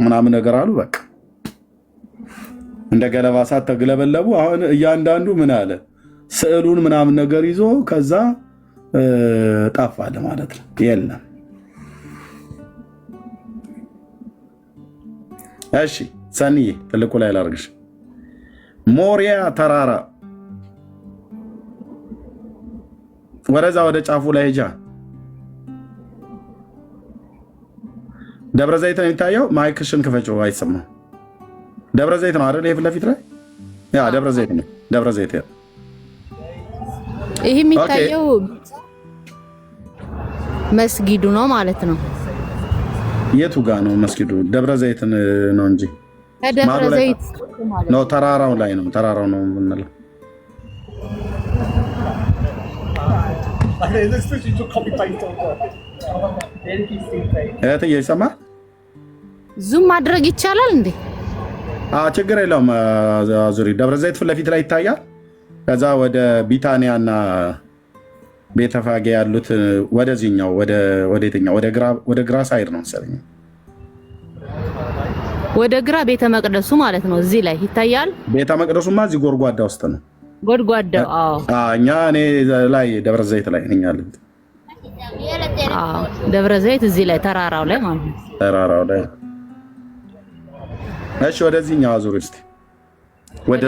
ምናምን ነገር አሉ። በቃ እንደ ገለባ እሳት ተግለበለቡ። አሁን እያንዳንዱ ምን አለ ስዕሉን ምናምን ነገር ይዞ ከዛ ጠፋለ ማለት ነው። የለም። እሺ ሰኒዬ ትልቁ ላይ ላርግሽ። ሞሪያ ተራራ ወደዛ ወደ ጫፉ ላይ ሄጃ ደብረ ዘይት ነው የሚታየው። ማይክሽን ክፈችው፣ አይሰማም። ደብረ ዘይት ነው አይደል? ይሄ ፊት ለፊት ላይ ያ ደብረ ዘይት ነው። ደብረ ዘይት ያ ይሄ የሚታየው መስጊዱ ነው ማለት ነው። የቱ ጋር ነው መስጊዱ? ደብረ ዘይት ነው እንጂ ደብረ ዘይት ነው። ተራራው ላይ ነው። ተራራው ነው የምንለው። ይሰማል? ዙም ማድረግ ይቻላል እንዴ? ችግር የለውም። አዙሪ ደብረ ዘይት ፊት ለፊት ላይ ይታያል። ከዛ ወደ ቢታንያና ቤተፋጌ ያሉት ወደዚህኛው ወደ የትኛው ወደ ግራ ሳይድ ነው መሰለኝ። ወደ ግራ ቤተ መቅደሱ ማለት ነው። እዚህ ላይ ይታያል። ቤተ መቅደሱማ እዚህ ጎድጓዳ ውስጥ ነው። ጎድጓዳው? እኔ ላይ ደብረ ዘይት ላይ ነኝ ያለሁት። ደብረ ዘይት እዚህ ላይ ተራራው ላይ ማለት ነው። ተራራው ላይ። እሺ ወደዚህኛው አዙሪ እስቲ። ወደ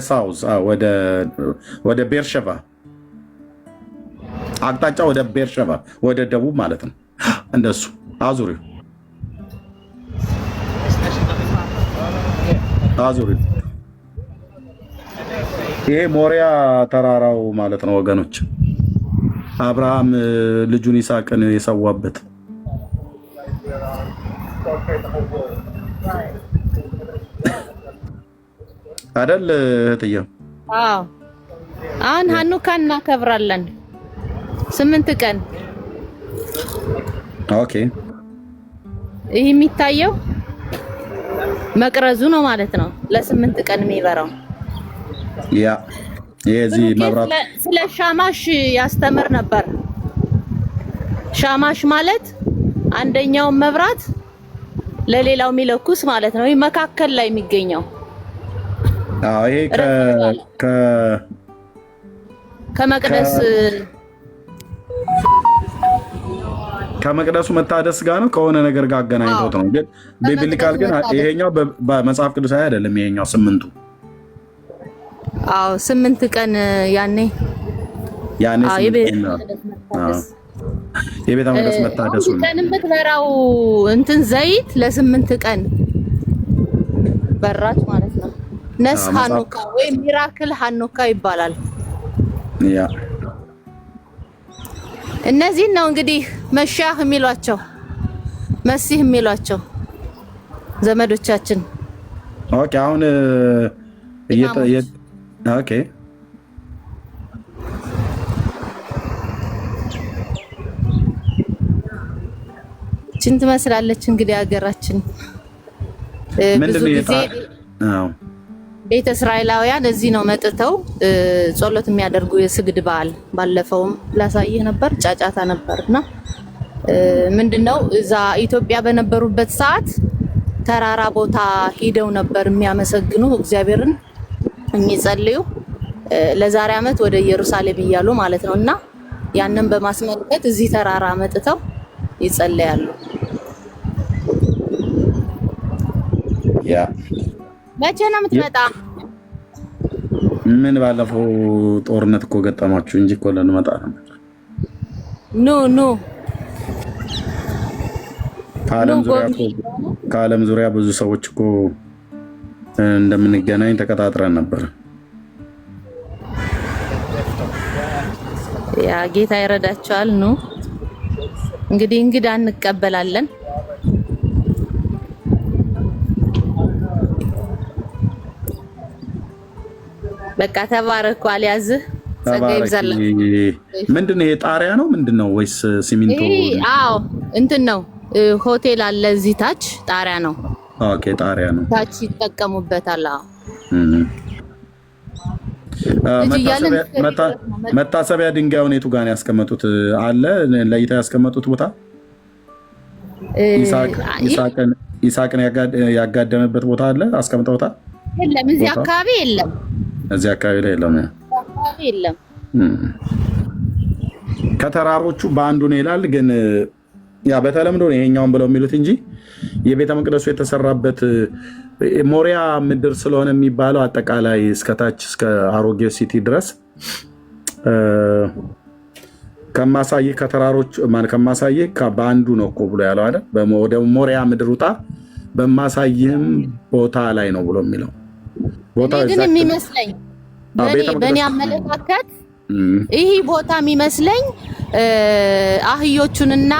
ሳውዝ ወደ ቤርሸባ አቅጣጫ፣ ወደ ቤርሸባ ወደ ደቡብ ማለት ነው። እንደሱ አዙሪ አዙሪ። ይሄ ሞሪያ ተራራው ማለት ነው ወገኖች። አብርሃም ልጁን ይስሐቅን የሰዋበት አይደል እህትዬ? አዎ። አሁን ሀኑካ እናከብራለን 8 ቀን። ኦኬ። ይህ የሚታየው መቅረዙ ነው ማለት ነው። ለ8 ቀን የሚበራው ያ የዚህ መብራት። ስለ ሻማሽ ያስተምር ነበር። ሻማሽ ማለት አንደኛውን መብራት ለሌላው የሚለኩስ ማለት ነው። ይህ መካከል ላይ የሚገኘው ይሄ ከመቅደሱ መታደስ ጋር ነው፣ ከሆነ ነገር ጋር አገናኝቶት ነው። ግን ቢብሊካል ግን ይሄኛው በመጽሐፍ ቅዱሳዊ አይደለም። ይሄኛው 8ቱ 8 ቀን ያኔ የቤተ መቅደስ መታደሱ ነው። ቀን የምትበራው እንትን ዘይት ለ8 ቀን በራች ማለት ነው። ነስ ሀኑካ ወይ ሚራክል ሀኑካ ይባላል። ያ እነዚህ ነው እንግዲህ መሻህ የሚሏቸው መሲህ የሚሏቸው ዘመዶቻችን። ኦኬ። አሁን ኦኬ ችን ትመስላለች እንግዲህ ሀገራችን። ብዙ ጊዜ ቤተ እስራኤላውያን እዚህ ነው መጥተው ጸሎት የሚያደርጉ የስግድ በዓል። ባለፈውም ላሳየህ ነበር፣ ጫጫታ ነበርና ምንድነው እዛ ኢትዮጵያ በነበሩበት ሰዓት ተራራ ቦታ ሄደው ነበር የሚያመሰግኑ እግዚአብሔርን የሚጸልዩ። ለዛሬ ዓመት ወደ ኢየሩሳሌም እያሉ ማለት ነውና ያንን በማስመልከት እዚህ ተራራ መጥተው ይጸልያሉ። ያ መቼ ነው የምትመጣ? ምን ባለፈው ጦርነት እኮ ገጠማችሁ እንጂ እኮ ልንመጣ ነበር። ኑ ከዓለም ዙሪያ ብዙ ሰዎች እኮ እንደምንገናኝ ተቀጣጥረን ነበር። ያ ጌታ ይረዳቸዋል። ኑ እንግዲህ እንግዳ እንቀበላለን። በቃ ተባረኩ። አልያዝህ ጸጋ ይብዛልህ። ምንድነው ይሄ? ጣሪያ ነው ምንድነው ወይስ ሲሚንቶ? አዎ እንትን ነው። ሆቴል አለ እዚህ ታች፣ ጣሪያ ነው። ኦኬ ጣሪያ ነው። ታች ይጠቀሙበታል። አዎ መታሰቢያ ድንጋዩን የቱ ጋር ነው ያስቀመጡት? አለ ለይታ ያስቀመጡት ቦታ ይስሐቅን ያጋደመበት ቦታ አለ አስቀምጠውታል? የለም፣ እዚህ አካባቢ የለም። እዚህ አካባቢ ላይ የለም። ከተራሮቹ በአንዱ ነው ይላል። ግን ያ በተለምዶ ነው ይሄኛውን ብለው የሚሉት እንጂ የቤተ መቅደሱ የተሰራበት ሞሪያ ምድር ስለሆነ የሚባለው አጠቃላይ እስከታች እስከ አሮጌ ሲቲ ድረስ ከማሳየህ ከተራሮች ከማሳየህ በአንዱ ነው እኮ ብሎ ያለው አይደል? ወደ ሞሪያ ምድር ውጣ በማሳይህም ቦታ ላይ ነው ብሎ የሚለው ቦታ ግን የሚመስለኝ በእኔ አመለካከት ይህ ቦታ የሚመስለኝ አህዮቹንና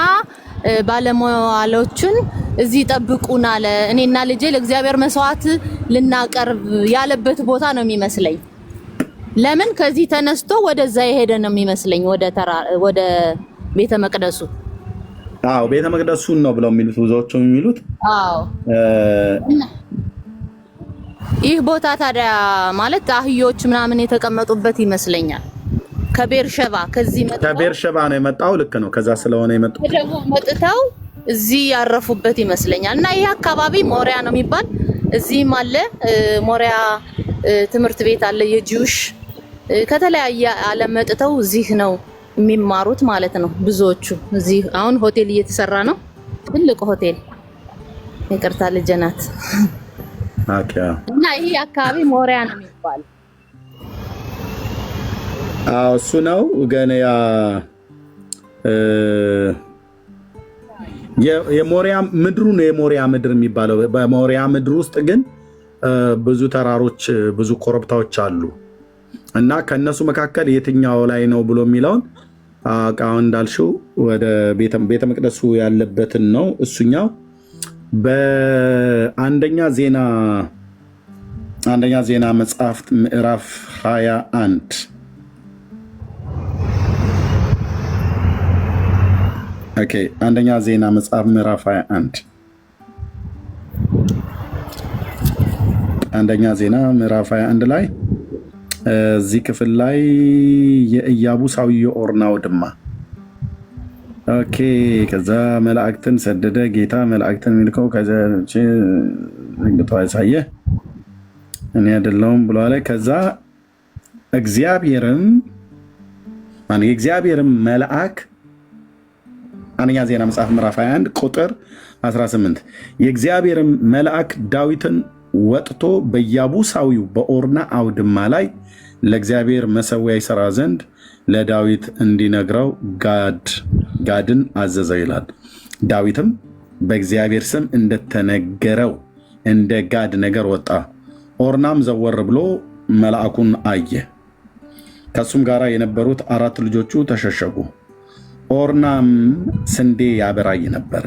ባለሟሎቹን እዚህ ጠብቁን አለ። እኔና ልጄ ለእግዚአብሔር መስዋዕት ልናቀርብ ያለበት ቦታ ነው የሚመስለኝ። ለምን ከዚህ ተነስቶ ወደዛ የሄደ ነው የሚመስለኝ፣ ወደ ቤተ መቅደሱ። አዎ ቤተ መቅደሱን ነው ብለው የሚሉት ብዙዎቹ የሚሉት። አዎ ይህ ቦታ ታዲያ ማለት አህዮች ምናምን የተቀመጡበት ይመስለኛል። ከቤርሸባ ከቤርሸባ ነው የመጣው። ልክ ነው። ከዛ ስለሆነ የመጣው ደግሞ መጥተው እዚህ ያረፉበት ይመስለኛል። እና ይህ አካባቢ ሞሪያ ነው የሚባል እዚህም አለ ሞሪያ ትምህርት ቤት አለ የጂውሽ ከተለያየ ዓለም መጥተው እዚህ ነው የሚማሩት ማለት ነው ብዙዎቹ። እዚህ አሁን ሆቴል እየተሰራ ነው፣ ትልቅ ሆቴል። ይቅርታ ልጄ ናት። እና ይሄ አካባቢ ሞሪያ ነው የሚባል እሱ ነው። ገና የሞሪያ ምድሩ ነው የሞሪያ ምድር የሚባለው። በሞሪያ ምድር ውስጥ ግን ብዙ ተራሮች ብዙ ኮረብታዎች አሉ እና ከነሱ መካከል የትኛው ላይ ነው ብሎ የሚለውን አሁን እንዳልሽው ወደ ቤተ መቅደሱ ያለበትን ነው እሱኛው። በአንደኛ ዜና መጽሐፍት ምዕራፍ 21 አንደኛ ዜና መጽሐፍ ምዕራፍ 21 አንደኛ ዜና ምዕራፍ 21 ላይ እዚህ ክፍል ላይ የኢያቡሳዊ የኦርና አውድማ ከዛ መላእክትን ሰደደ ጌታ መላእክትን የሚልከው ከዛ ያሳየ እኔ አይደለሁም ብሎ አለ። ከዛ የእግዚአብሔርም መልአክ አንደኛ ዜና መጽሐፍ ምዕራፍ 21 ቁጥር 18 የእግዚአብሔርም መልአክ ዳዊትን ወጥቶ በኢያቡሳዊው በኦርና አውድማ ላይ ለእግዚአብሔር መሠዊያ ይሠራ ዘንድ ለዳዊት እንዲነግረው ጋድን አዘዘው ይላል። ዳዊትም በእግዚአብሔር ስም እንደተነገረው እንደ ጋድ ነገር ወጣ። ኦርናም ዘወር ብሎ መልአኩን አየ። ከሱም ጋር የነበሩት 4 ልጆቹ ተሸሸጉ። ኦርናም ስንዴ ያበራይ ነበረ።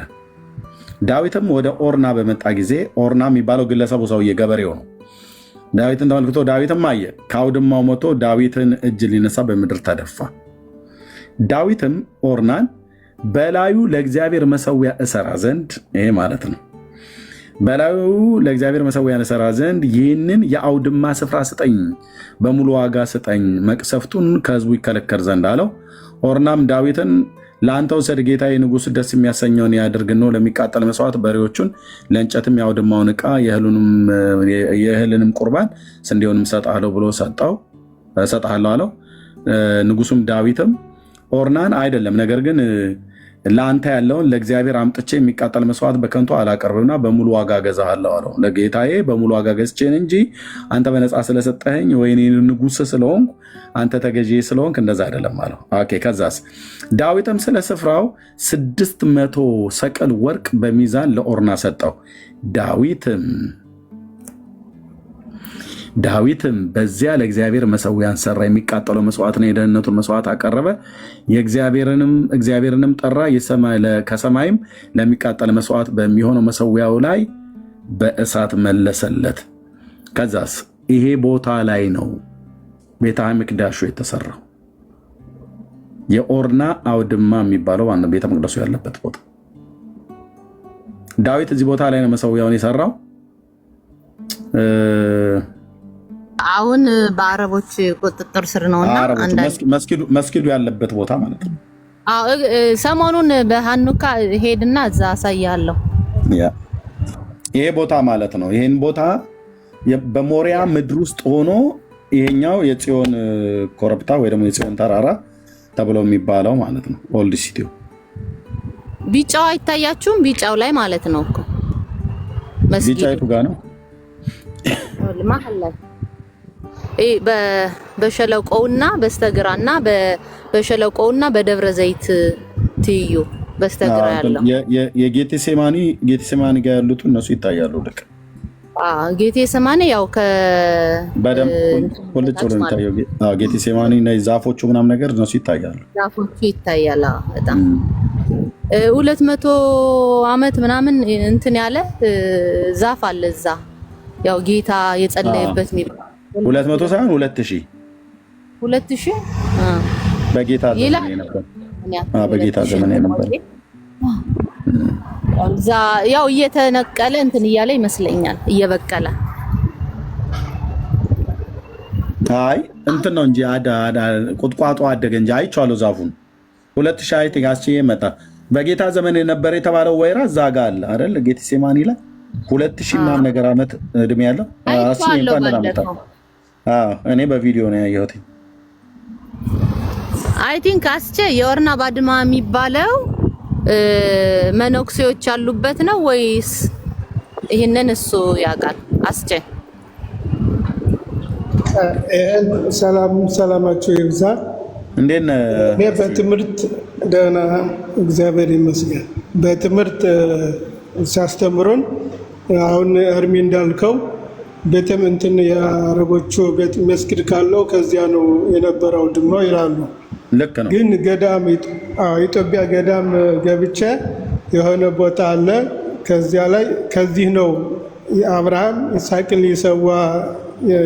ዳዊትም ወደ ኦርና በመጣ ጊዜ ኦርና የሚባለው ግለሰቡ ሰውዬ ገበሬው ነው። ዳዊትን ተመልክቶ ዳዊትም አየ። ከአውድማው መጥቶ ዳዊትን እጅ ሊነሳ በምድር ተደፋ። ዳዊትም ኦርናን በላዩ ለእግዚአብሔር መሠዊያ እሰራ ዘንድ ይሄ ማለት ነው በላዩ ለእግዚአብሔር መሠዊያ እሰራ ዘንድ ይህንን የአውድማ ስፍራ ስጠኝ፣ በሙሉ ዋጋ ስጠኝ፣ መቅሰፍቱን ከሕዝቡ ይከለከል ዘንድ አለው። ኦርናም ዳዊትን ለአንተ ውሰድ፣ ጌታዬ ንጉሥ ደስ የሚያሰኘውን ያድርግ ነው። ለሚቃጠል መስዋዕት በሬዎቹን፣ ለእንጨትም የአውድማውን ዕቃ፣ የእህልንም ቁርባን፣ ስንዴውንም እሰጥሃለሁ ብሎ እሰጥሃለሁ አለው። ንጉሱም ዳዊትም ኦርናን አይደለም፣ ነገር ግን ለአንተ ያለውን ለእግዚአብሔር አምጥቼ የሚቃጠል መስዋዕት በከንቱ አላቀርብምና በሙሉ ዋጋ ገዛሃለሁ አለው። ለጌታዬ በሙሉ ዋጋ ገዝቼን እንጂ አንተ በነፃ ስለሰጠኸኝ ወይኔ ንጉሥ ስለሆንኩ አንተ ተገዢ ስለሆንክ እንደዛ አይደለም አለው። ከዛስ ዳዊትም ስለ ስፍራው 600 ሰቅል ወርቅ በሚዛን ለኦርና ሰጠው። ዳዊትም በዚያ ለእግዚአብሔር መሠዊያን ሰራ፣ የሚቃጠለው መስዋዕትና የደህንነቱን መስዋዕት አቀረበ። እግዚአብሔርንም ጠራ፣ ከሰማይም ለሚቃጠል መስዋዕት በሚሆነው መሠዊያው ላይ በእሳት መለሰለት። ከዛስ ይሄ ቦታ ላይ ነው ቤተ መቅደሱ የተሰራው። የኦርና አውድማ የሚባለው ዋናው ቤተ መቅደሱ ያለበት ቦታ። ዳዊት እዚህ ቦታ ላይ ነው መሠዊያውን የሰራው። አሁን በአረቦች ቁጥጥር ስር ነውና መስጊዱ ያለበት ቦታ ማለት ነው። ሰሞኑን በሃኑካ ሄድና እዛ አሳያለሁ። ይሄ ቦታ ማለት ነው። ይሄን ቦታ በሞሪያ ምድር ውስጥ ሆኖ ይሄኛው የጽዮን ኮረብታ ወይ ደግሞ የጽዮን ተራራ ተብሎ የሚባለው ማለት ነው። ኦልድ ሲቲው ቢጫው አይታያችሁም? ቢጫው ላይ ማለት ነው እኮ መስጊዱ። ቢጫይቱ ጋር ነው መሀል ላይ በሸለቆውና በስተግራና በሸለቆውና በደብረ ዘይት ትይዩ በስተግራ ያለው የጌቴሴማኒ ጋር ያሉት እነሱ ይታያሉ። ልክ ጌቴሴማኒ ያው በደምብ ሁልጭ ብሎ የሚታየው ጌቴሴማኒ እና ዛፎቹ ምናምን ነገር እነሱ ይታያሉ። ዛፎቹ ይታያል በጣም 200 ዓመት ምናምን እንትን ያለ ዛፍ አለ እዛ። ያው ጌታ የጸለየበት 200 ሳይሆን 2000 በጌታ ዘመን ነበር። በጌታ ዘመን ነበር። እዛ ያው እየተነቀለ እንትን እያለ ይመስለኛል እየበቀለ። አይ እንትን ነው እንጂ ቁጥቋጦ አደገ እንጂ አይቼዋለሁ ዛፉን 2000 አይት ጋስቼ መጣ። በጌታ ዘመን የነበረ የተባለው ወይራ እዛ ጋር አለ አይደል? ጌቴሴማኒ ላይ 2000 ምናምን ነገር ዓመት እድሜ ያለው እኔ በቪዲዮ ነው ያየሁት። አይ ቲንክ አስቼ የወርና ባድማ የሚባለው መነኩሴዎች ያሉበት ነው ወይስ ይሄንን እሱ ያውቃል? አስቼ ሰላማችሁ ይብዛ። እንዴት ነህ? እኔ በትምህርት ደህና እግዚአብሔር ይመስገን። በትምህርት ሲያስተምሩን አሁን እርሚ እንዳልከው ቤተም እንትን የአረቦቹ ቤት መስጊድ ካለው ከዚያ ነው የነበረው ድማ ይላሉ። ልክ ነው። ግን ገዳም ኢትዮጵያ ገዳም ገብቼ የሆነ ቦታ አለ። ከዚያ ላይ ከዚህ ነው አብርሃም ይስሐቅን ሊሰዋ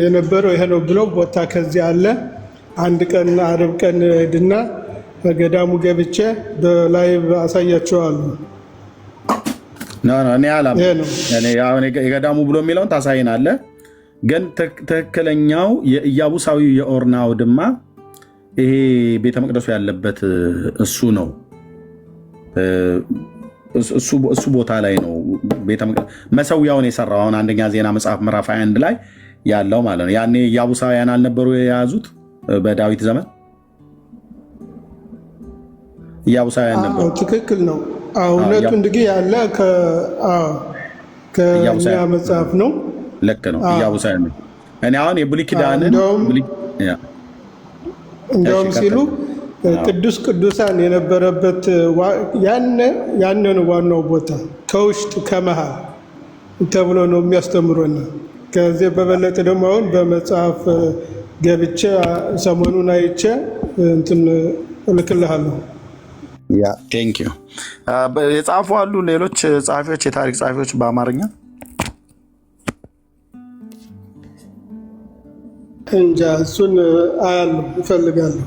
የነበረው ይሄ ነው ብሎ ቦታ ከዚያ አለ። አንድ ቀን አርብ ቀን ሄድና በገዳሙ ገብቼ በላይቭ አሳያቸዋለሁ። እኔ የገዳሙ ብሎ የሚለውን ታሳይናለህ። ግን ትክክለኛው የኢያቡሳዊ የኦርና አውድማ ይሄ ቤተ መቅደሱ ያለበት እሱ ነው። እሱ ቦታ ላይ ነው መሰዊያውን የሰራው። አሁን አንደኛ ዜና መጽሐፍ ምዕራፍ 21 ላይ ያለው ማለት ነው። ያኔ ኢያቡሳውያን አልነበሩ የያዙት በዳዊት ዘመን ኢያቡሳውያን ነበሩ። ትክክል ነው። እውነቱ እንግዲህ ያለ ከእኛ መጽሐፍ ነው። ልክ ነው። ኢያቡሳውያን ነው። እኔ አሁን የብሉይ ኪዳንን እንደውም ሲሉ ቅዱስ ቅዱሳን የነበረበት ያንን ዋናው ቦታ ከውስጥ ከመሃል ተብሎ ነው የሚያስተምሩን። ከዚህ በበለጠ ደግሞ አሁን በመጽሐፍ ገብቼ ሰሞኑን አይቼ እንትን እልክልሃለሁ። ቴንክ ዩ። የጻፉ አሉ ሌሎች ጸሐፊዎች፣ የታሪክ ጸሐፊዎች በአማርኛ እንጃ፣ እሱን አያለሁ እፈልጋለሁ።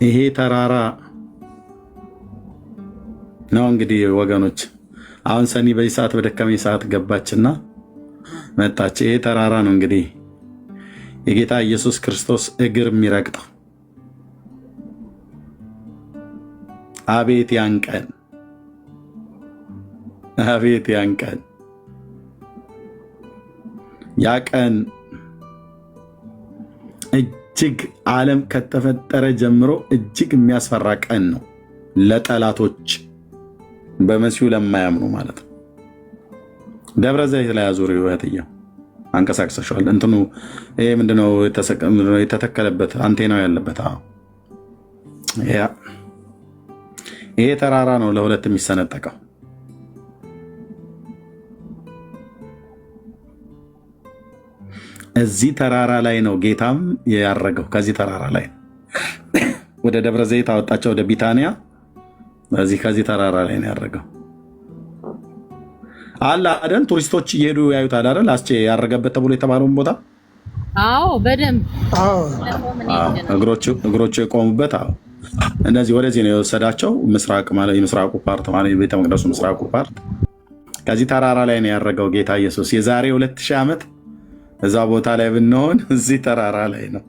ይሄ ተራራ ነው እንግዲህ ወገኖች። አሁን ሰኒ በዚህ ሰዓት በደከመኝ ሰዓት ገባችና መጣች። ይሄ ተራራ ነው እንግዲህ የጌታ ኢየሱስ ክርስቶስ እግር የሚረግጠው። አቤት ያን ቀን፣ አቤት ያን ቀን። ያ ቀን እጅግ ዓለም ከተፈጠረ ጀምሮ እጅግ የሚያስፈራ ቀን ነው ለጠላቶች፣ በመሲሁ ለማያምኑ ማለት ነው። ደብረ ዘይት ላይ አዙሪ ህይወትየው አንቀሳቅሰሻል። እንትኑ ይሄ ምንድነው የተተከለበት አንቴናው ያለበት? ይሄ ተራራ ነው ለሁለት የሚሰነጠቀው። እዚህ ተራራ ላይ ነው ጌታም ያረገው። ከዚህ ተራራ ላይ ወደ ደብረ ዘይት አወጣቸው፣ ወደ ቢታንያ። ከዚህ ተራራ ላይ ነው ያረገው። አለ አይደል? ቱሪስቶች እየሄዱ ያዩታል አይደል? አስቼ ያረገበት ተብሎ የተባለውን ቦታ። አዎ በደንብ እግሮቹ የቆሙበት። አዎ እነዚህ ወደዚህ ነው የወሰዳቸው። ምስራቅ ማለት የምስራቁ ፓርት ማለት የቤተ መቅደሱ ምስራቁ ፓርት ከዚህ ተራራ ላይ ነው ያረገው ጌታ ኢየሱስ። የዛሬ 2000 ዓመት እዛ ቦታ ላይ ብንሆን እዚህ ተራራ ላይ ነው።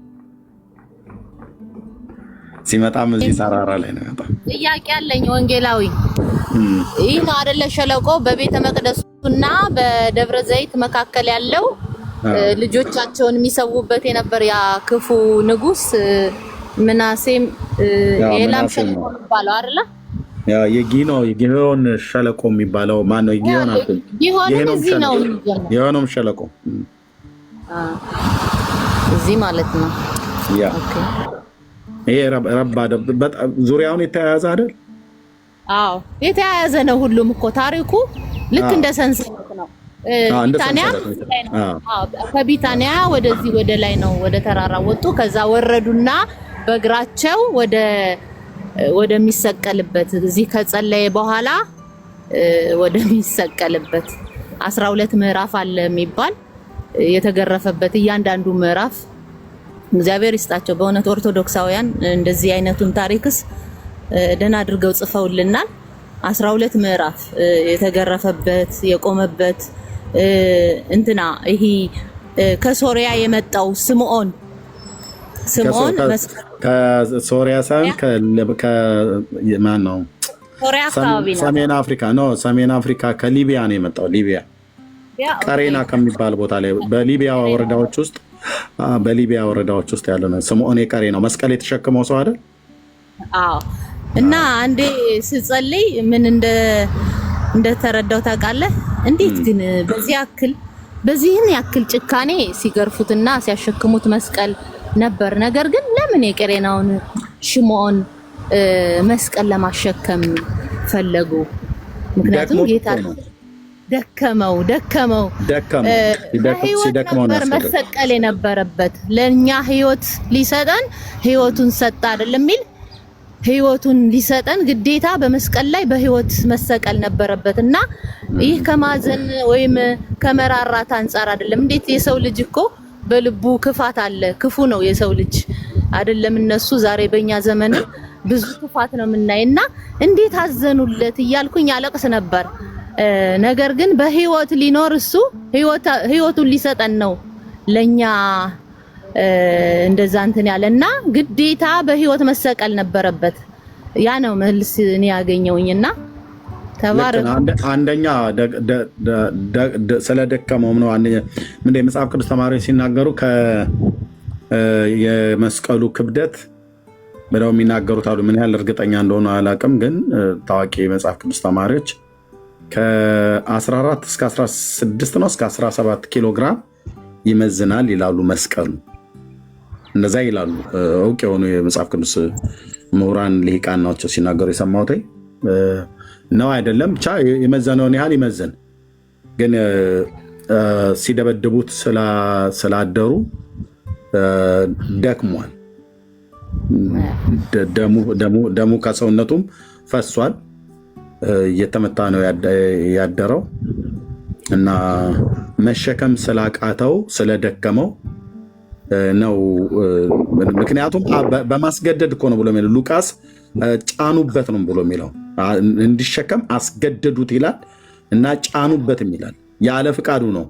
ሲመጣም እዚህ ተራራ ላይ ነው ያጣ። ጥያቄ አለኝ ወንጌላዊ። ይህ ነው አይደለ ሸለቆ በቤተ መቅደሱና በደብረ ዘይት መካከል ያለው ልጆቻቸውን የሚሰዉበት የነበር ያ ክፉ ንጉስ ምናሴም የላም ሸለቆ የሚባለው አይደለ? ያ የጊዮን ሸለቆ የሚባለው ማን ነው? የጊዮን አጥል የሆነም ሸለቆ እዚህ ማለት ነው። ያ ይሄ በጣም ዙሪያውን የተያያዘ አይደል? አዎ የተያያዘ ነው። ሁሉም እኮ ታሪኩ ልክ እንደ ሰንሰለት ነው። ቢታንያ ከቢታንያ ወደዚህ ወደ ላይ ነው፣ ወደ ተራራ ወጡ። ከዛ ወረዱና በእግራቸው ወደሚሰቀልበት እዚህ ከጸለየ በኋላ ወደሚሰቀልበት 12 ምዕራፍ አለ የሚባል የተገረፈበት እያንዳንዱ ምዕራፍ እግዚአብሔር ይስጣቸው በእውነት ኦርቶዶክሳውያን እንደዚህ አይነቱን ታሪክስ ደህና አድርገው ጽፈውልናል። 12 ምዕራፍ የተገረፈበት የቆመበት እንትና ይሄ ከሶሪያ የመጣው ስምዖን ከሶሪያ ሳይሆን ከማን ነው? ሶሪያ አካባቢ ነው። ሰሜን አፍሪካ ነው። ሰሜን አፍሪካ ከሊቢያ ነው የመጣው። ሊቢያ ቀሬና ከሚባል ቦታ ላይ በሊቢያ ወረዳዎች ውስጥ ያለ ነው። ስምዖን የቀሬ ነው። መስቀል የተሸከመው ሰው አይደል? አዎ። እና አንዴ ስጸልይ ምን እንደተረዳው ታውቃለህ? እንዴት ግን በዚህን ያክል ጭካኔ ሲገርፉትና ሲያሸክሙት መስቀል ነበር። ነገር ግን ለምን የቀሬናውን ሽምዖን መስቀል ለማሸከም ፈለጉ? ምክንያቱም ጌታ ደከመው ነበር መሰቀል የነበረበት። ለኛ ህይወት ሊሰጠን ህይወቱን ሰጣ አይደለም የሚል ህይወቱን ሊሰጠን ግዴታ በመስቀል ላይ በህይወት መሰቀል ነበረበት። እና ይህ ከማዘን ወይም ከመራራት አንፃር አይደለም። እንዴት የሰው ልጅ እኮ በልቡ ክፋት አለ። ክፉ ነው የሰው ልጅ አይደለም። እነሱ ዛሬ በእኛ ዘመን ብዙ ክፋት ነው የምናይና እንዴት አዘኑለት እያልኩኝ አለቅስ ነበር። ነገር ግን በህይወት ሊኖር እሱ ህይወቱን ሊሰጠን ነው ለኛ እንደዛ እንትን ያለና ግዴታ በህይወት መሰቀል ነበረበት። ያ ነው መልስ እኔ ያገኘውኝና ተባረክ። አንደኛ ስለደከመው ነው። አንደኛ ምንድነው የመጽሐፍ ቅዱስ ተማሪዎች ሲናገሩ የመስቀሉ ክብደት ብለው የሚናገሩት አሉ። ምን ያህል እርግጠኛ እንደሆነ አላውቅም፣ ግን ታዋቂ የመጽሐፍ ቅዱስ ተማሪዎች ከ14 እስከ 16 ነው እስከ 17 ኪሎ ግራም ይመዝናል ይላሉ። መስቀሉ እንደዛ ይላሉ። እውቅ የሆኑ የመጽሐፍ ቅዱስ ምሁራን ልሂቃን ናቸው ሲናገሩ የሰማሁት ነው። አይደለም ብቻ የመዘነውን ያህል ይመዝን፣ ግን ሲደበድቡት ስላደሩ ደክሟል። ደሙ ከሰውነቱም ፈሷል። እየተመታ ነው ያደረው እና መሸከም ስላቃተው ስለደከመው ነው። ምክንያቱም በማስገደድ እኮ ነው ብሎ የሚለው ሉቃስ ጫኑበት ነው ብሎ የሚለው እንዲሸከም አስገደዱት ይላል እና ጫኑበትም ይላል። ያለ ፍቃዱ ነው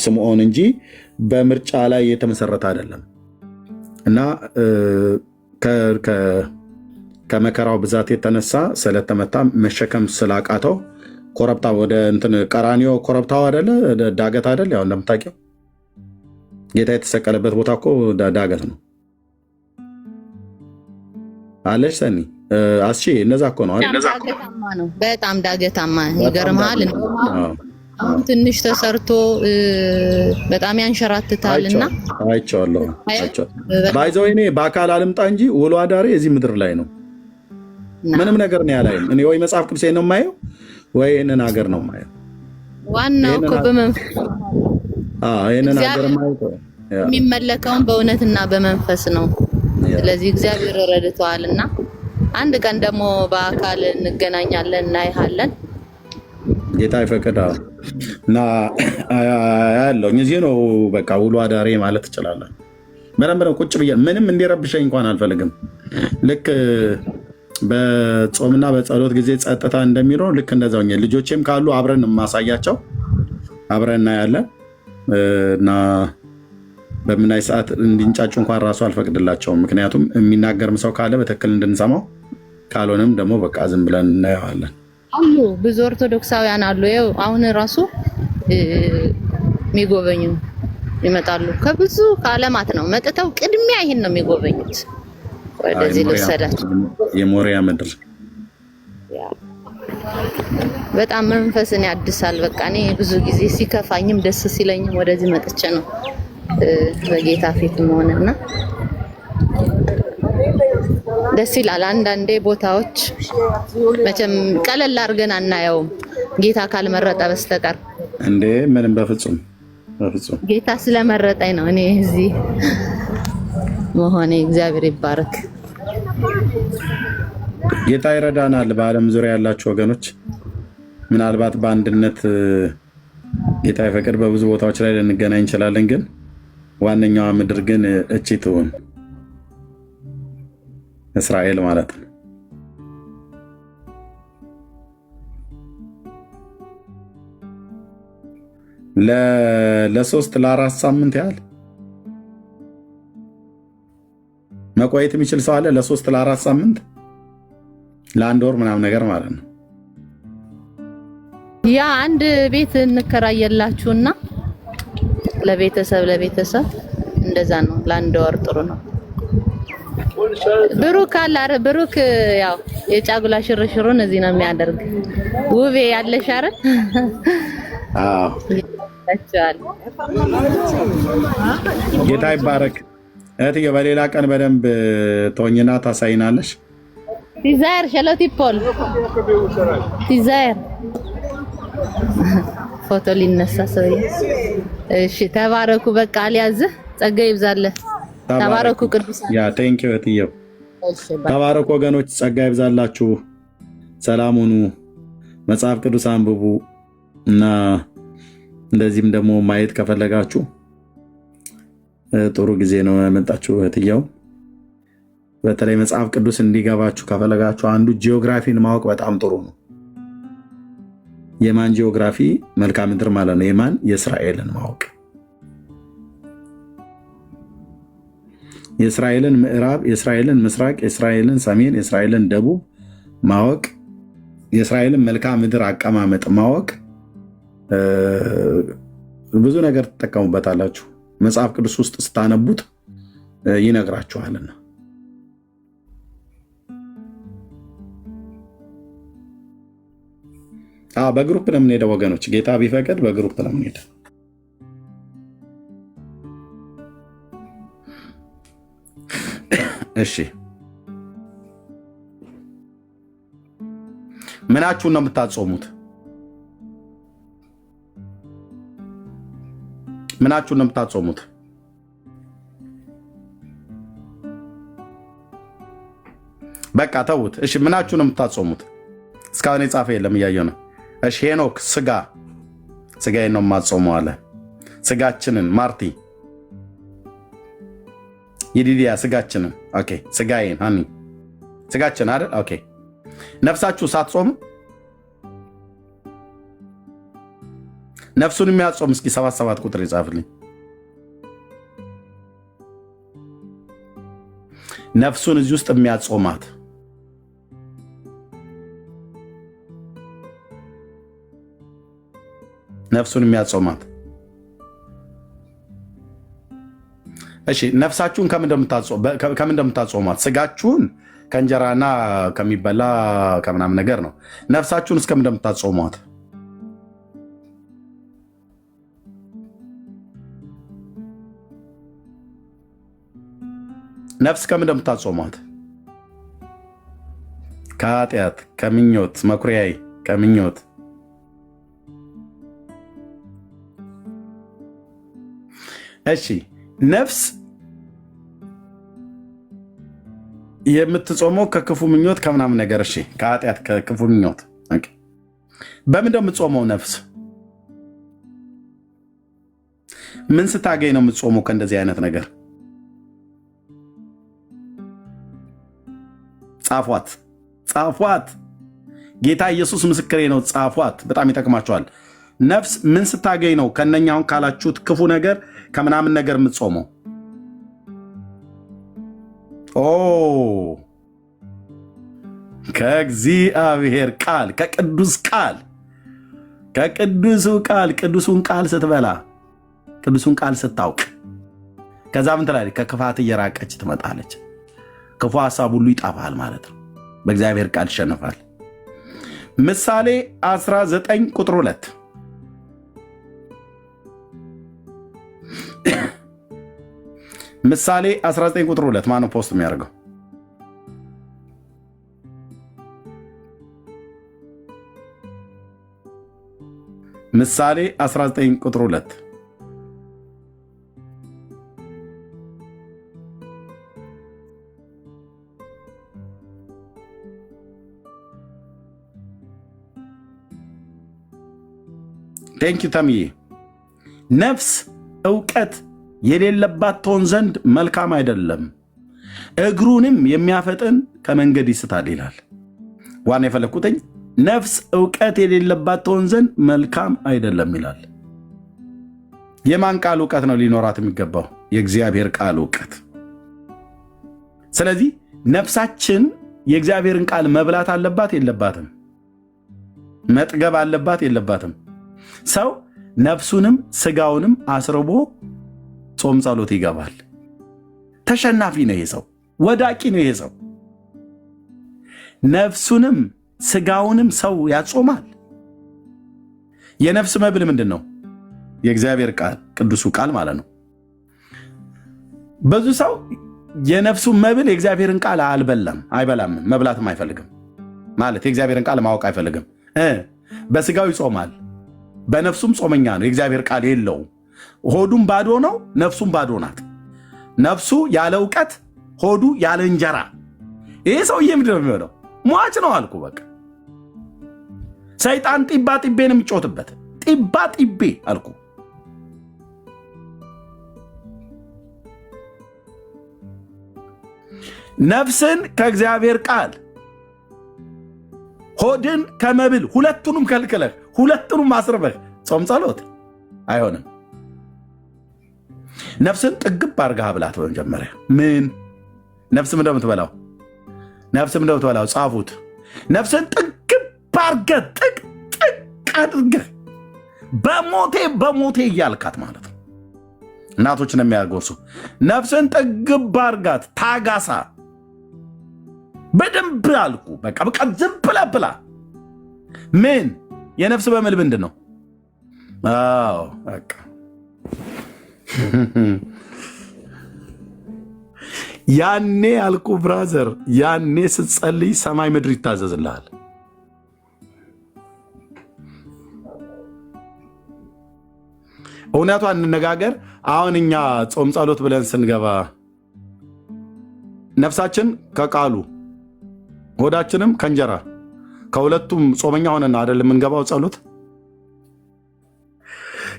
ስምዖን እንጂ በምርጫ ላይ የተመሰረተ አይደለም። እና ከመከራው ብዛት የተነሳ ስለተመታ መሸከም ስላቃተው ኮረብታ ወደ እንትን ቀራኒዮ ኮረብታው አይደለ ዳገት አይደል? ያው እንደምታውቂው ጌታ የተሰቀለበት ቦታ እኮ ዳገት ነው አለሽ ሰኒ አስቺ እነዛ እኮ ነው አይደል? በጣም ዳገታማ ይገርምሃል። አሁን ትንሽ ተሰርቶ በጣም ያንሸራትታልና አይቼዋለሁ። ባይዘው እኔ በአካል አልምጣ እንጂ ውሎ አዳሬ እዚህ ምድር ላይ ነው። ምንም ነገር ነው ያላየም። እኔ ወይ መጽሐፍ ቅዱስ ነው የማየው ወይ ይሄንን ሀገር ነው የማየው። ዋናው እኮ በመንፈስ ይሄንን ሀገር ማየው የሚመለከውን በእውነትና በመንፈስ ነው። ስለዚህ እግዚአብሔር ረድቷልና አንድ ቀን ደግሞ በአካል እንገናኛለን፣ እናይሃለን። ጌታ ይፈቅዳል እና ያለው እዚህ ነው። በቃ ውሎ አዳሬ ማለት ትችላለህ። ምንም ቁጭ ብዬ ምንም እንዲረብሸኝ እንኳን አልፈልግም። ልክ በጾምና በጸሎት ጊዜ ጸጥታ እንደሚኖር ልክ እንደዛው ልጆቼም ካሉ አብረን ማሳያቸው አብረን እናያለን። እና በምናይ ሰዓት እንዲንጫጩ እንኳን ራሱ አልፈቅድላቸውም። ምክንያቱም የሚናገርም ሰው ካለ በትክክል እንድንሰማው፣ ካልሆነም ደግሞ በቃ ዝም ብለን እናየዋለን። አሉ ብዙ ኦርቶዶክሳውያን አሉ። ይኸው አሁን ራሱ የሚጎበኙ ይመጣሉ። ከብዙ ከዓለማት ነው መጥተው ቅድሚያ ይሄን ነው የሚጎበኙት። ወደዚህ ልወሰዳቸው። የሞሪያ ምድር በጣም መንፈስን ያድሳል። በቃ እኔ ብዙ ጊዜ ሲከፋኝም ደስ ሲለኝም ወደዚህ መጥቼ ነው በጌታ ፊት መሆንና ደስ ይላል። አንዳንዴ ቦታዎች መቼም ቀለል አድርገን አናየውም ጌታ ካልመረጠ በስተቀር። እንዴ ምንም በፍጹም ጌታ ስለመረጠኝ ነው እኔ እዚህ መሆኔ። እግዚአብሔር ይባረክ። ጌታ ይረዳናል። በዓለም ዙሪያ ያላችሁ ወገኖች ምናልባት በአንድነት ጌታ ይፈቅድ በብዙ ቦታዎች ላይ ልንገናኝ እንችላለን። ግን ዋነኛዋ ምድር ግን እቺ ትሁን፣ እስራኤል ማለት ነው። ለሶስት ለአራት ሳምንት ያህል መቆየት የሚችል ሰው አለ። ለሶስት ለአራት ሳምንት ለአንድ ወር ምናምን ነገር ማለት ነው። ያ አንድ ቤት እንከራየላችሁና ለቤተሰብ እንደዛ ነው። ለአንድ ወር ጥሩ ነው። ብሩክ አለ። ኧረ ብሩክ ያው የጫጉላ ሽርሽሩን እዚህ ነው የሚያደርግ። ውቤ ያለሽ አይደል? አዎ ጌታ ይባረክ። እህትዬ በሌላ ቀን በደንብ ተወኝና ታሳይናለሽ። ዲዛይር ሸሎቲ ፖል ዲዛይር ፎቶ ሊነሳ ሰውዬ። እሺ ተባረኩ። በቃ አልያዝህ። ጸጋ ይብዛልህ። ተባረኩ ቅዱሳን። ያ ቴንክ ዩ እህትዬ። ተባረኩ ወገኖች፣ ጸጋ ይብዛላችሁ። ሰላም ሁኑ። መጽሐፍ ቅዱስ አንብቡ እና እንደዚህም ደግሞ ማየት ከፈለጋችሁ ጥሩ ጊዜ ነው ያመጣችሁ እህትዬው። በተለይ መጽሐፍ ቅዱስ እንዲገባችሁ ከፈለጋችሁ አንዱ ጂኦግራፊን ማወቅ በጣም ጥሩ ነው። የማን ጂኦግራፊ? መልክዓ ምድር ማለት ነው። የማን? የእስራኤልን ማወቅ፣ የእስራኤልን ምዕራብ፣ የእስራኤልን ምስራቅ፣ የእስራኤልን ሰሜን፣ የእስራኤልን ደቡብ ማወቅ፣ የእስራኤልን መልክዓ ምድር አቀማመጥ ማወቅ ብዙ ነገር ትጠቀሙበታላችሁ። መጽሐፍ ቅዱስ ውስጥ ስታነቡት ይነግራችኋልና። በግሩፕ ነው የምንሄደው ወገኖች፣ ጌታ ቢፈቅድ በግሩፕ ነው የምንሄደው። እሺ ምናችሁን ነው የምታጾሙት? ምናችሁን ነው የምታጾሙት? በቃ ተውት። እሺ ምናችሁን ነው የምታጾሙት? እስካሁን የጻፈ የለም እያየሁ ነው። እሺ ሄኖክ ስጋዬን ነው የማጾመው አለ። ስጋችንን ማርቲ ይዲዲያ ስጋችንን ኦኬ። ስጋዬን ሃኒ ስጋችን አይደል? ኦኬ። ነፍሳችሁ ሳትጾሙ ነፍሱን የሚያጾም እስኪ 77 ቁጥር ይጻፍልኝ። ነፍሱን እዚህ ውስጥ የሚያጾማት ነፍሱን የሚያጾማት። እሺ ነፍሳችሁን ከምን እንደምታጾማት? ስጋችሁን ከእንጀራና ከሚበላ ከምናምን ነገር ነው። ነፍሳችሁን እስከምን እንደምታጾሟት? ነፍስ ከምን እንደምታጾሟት? ከኃጢአት፣ ከምኞት፣ መኩሪያይ ከምኞት። እሺ ነፍስ የምትጾመው ከክፉ ምኞት ከምናምን ነገር። እሺ ከኃጢአት ከክፉ ምኞት። በምን እንደምትጾመው ነፍስ ምን ስታገኝ ነው የምትጾመው ከእንደዚህ አይነት ነገር? ጻፏት። ጌታ ኢየሱስ ምስክሬ ነው። ጻፏት። በጣም ይጠቅማቸዋል። ነፍስ ምን ስታገኝ ነው ከነኛውን ካላችሁት ክፉ ነገር ከምናምን ነገር የምትጾመው? ኦ ከእግዚአብሔር ቃል ቅዱሱን ቃል ስትበላ ቅዱሱን ቃል ስታውቅ ከዛ ምን ትላለች? ከክፋት እየራቀች ትመጣለች። ክፉ ሐሳብ ሁሉ ይጠፋል ማለት ነው። በእግዚአብሔር ቃል ይሸነፋል። ምሳሌ 19 ቁጥር 2 ምሳሌ 19 ቁጥር 2 ማነው ፖስት የሚያደርገው? ምሳሌ 19 ቁጥር 2 ቴንክ ዩ ተምዬ። ነፍስ ዕውቀት የሌለባት ትሆን ዘንድ መልካም አይደለም፣ እግሩንም የሚያፈጥን ከመንገድ ይስታል ይላል። ዋና የፈለግኩትኝ ነፍስ ዕውቀት የሌለባት ትሆን ዘንድ መልካም አይደለም ይላል። የማን ቃል ዕውቀት ነው ሊኖራት የሚገባው? የእግዚአብሔር ቃል ዕውቀት። ስለዚህ ነፍሳችን የእግዚአብሔርን ቃል መብላት አለባት የለባትም? መጥገብ አለባት የለባትም? ሰው ነፍሱንም ስጋውንም አስርቦ ጾም ጸሎት ይገባል። ተሸናፊ ነው ይሄ ሰው፣ ወዳቂ ነው ይሄ ሰው። ነፍሱንም ስጋውንም ሰው ያጾማል። የነፍስ መብል ምንድን ነው? የእግዚአብሔር ቃል፣ ቅዱሱ ቃል ማለት ነው። ብዙ ሰው የነፍሱን መብል የእግዚአብሔርን ቃል አይበላም፣ መብላትም አይፈልግም። ማለት የእግዚአብሔርን ቃል ማወቅ አይፈልግም። በስጋው ይጾማል፣ በነፍሱም ጾመኛ ነው። የእግዚአብሔር ቃል የለውም። ሆዱም ባዶ ነው፣ ነፍሱም ባዶ ናት። ነፍሱ ያለ እውቀት፣ ሆዱ ያለ እንጀራ። ይሄ ሰውዬ ምንድን ነው የሚሆነው? ሟች ነው አልኩ። በቃ ሰይጣን ጢባ ጢቤን የሚጮትበት ጢባ ጢቤ አልኩ። ነፍስን ከእግዚአብሔር ቃል፣ ሆድን ከመብል ሁለቱንም ከልክለህ ሁለቱንም አስርበህ ጾም ጸሎት አይሆንም። ነፍስን ጥግብ አድርገህ ብላት። በመጀመሪያ ምን ነፍስ ምንድን ነው የምትበላው? ነፍስ ምንድን ነው የምትበላው? ጻፉት። ነፍስን ጥግብ አድርገህ ጥቅ አድርገህ በሞቴ እያልካት ማለት ነው። እናቶች ነው የሚያጎርሱ። ነፍስን ጥግብ አድርጋት፣ ታጋሳ በደንብ አልኩ። በቃ ዝም ብለህ ብላ። ምን የነፍስ በምል ምንድን ነው? አዎ በቃ ያኔ አልኩ ብራዘር፣ ያኔ ስትጸልይ ሰማይ ምድር ይታዘዝልሃል። እውነቷን እንነጋገር። አሁን እኛ ጾም ጸሎት ብለን ስንገባ ነፍሳችን ከቃሉ ሆዳችንም ከእንጀራ ከሁለቱም ጾመኛ ሆነን አይደል የምንገባው ጸሎት።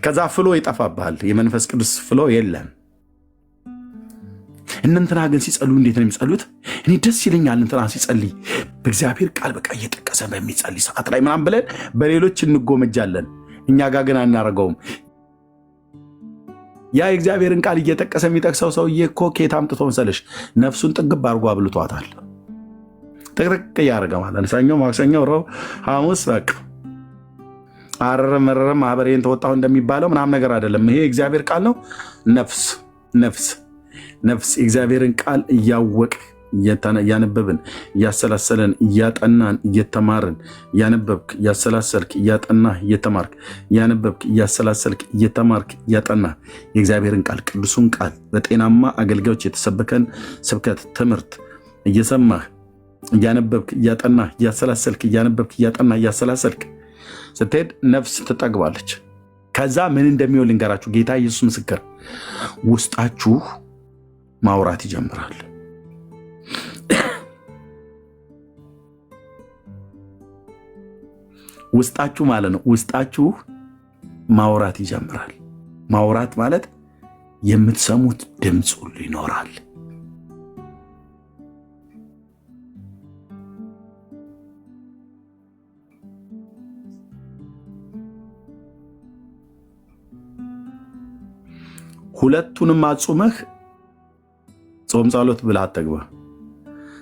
ከዛ ፍሎ ይጠፋብሃል። የመንፈስ ቅዱስ ፍሎ የለም። እንትና ግን ሲጸልዩ እንዴት ነው የሚጸልዩት? እኔ ደስ ይለኛል እንትና ሲጸልይ በእግዚአብሔር ቃል በቃ እየጠቀሰ በሚጸልይ ሰዓት ላይ ምናምን ብለን በሌሎች እንጎመጃለን። እኛ ጋር ግን አናደርገውም። ያ የእግዚአብሔርን ቃል እየጠቀሰ የሚጠቅሰው ሰውዬ እኮ ከየት አምጥቶ መሰለሽ? ነፍሱን ጥግብ አድርጎ አብልቷታል። ጥቅጥቅ እያደረገ ማለት ሰኞ፣ ማክሰኞ፣ ረቡዕ፣ ሐሙስ በቃ አረረም መረረም ማህበሬን ተወጣሁ እንደሚባለው ምናምን ነገር አይደለም። ይሄ የእግዚአብሔር ቃል ነው። ነፍስ የእግዚአብሔርን ቃል እያወቅ እያነበብን እያሰላሰለን እያጠናን እየተማርን እያነበብክ እያሰላሰልክ እያጠናህ እየተማርክ እያነበብክ እያሰላሰልክ እየተማርክ እያጠናህ የእግዚአብሔርን ቃል ቅዱሱን ቃል በጤናማ አገልጋዮች የተሰበከን ስብከት ትምህርት እየሰማህ እያነበብክ እያጠናህ እያሰላሰልክ እያነበብክ እያጠናህ እያሰላሰልክ ስትሄድ ነፍስ ትጠግባለች። ከዛ ምን እንደሚሆን ልንገራችሁ። ጌታ ኢየሱስ ምስክር፣ ውስጣችሁ ማውራት ይጀምራል። ውስጣችሁ ማለት ነው። ውስጣችሁ ማውራት ይጀምራል። ማውራት ማለት የምትሰሙት ድምፅ ሁሉ ይኖራል። ሁለቱንም አጹመህ ጾም ጸሎት ብለህ አትግባ።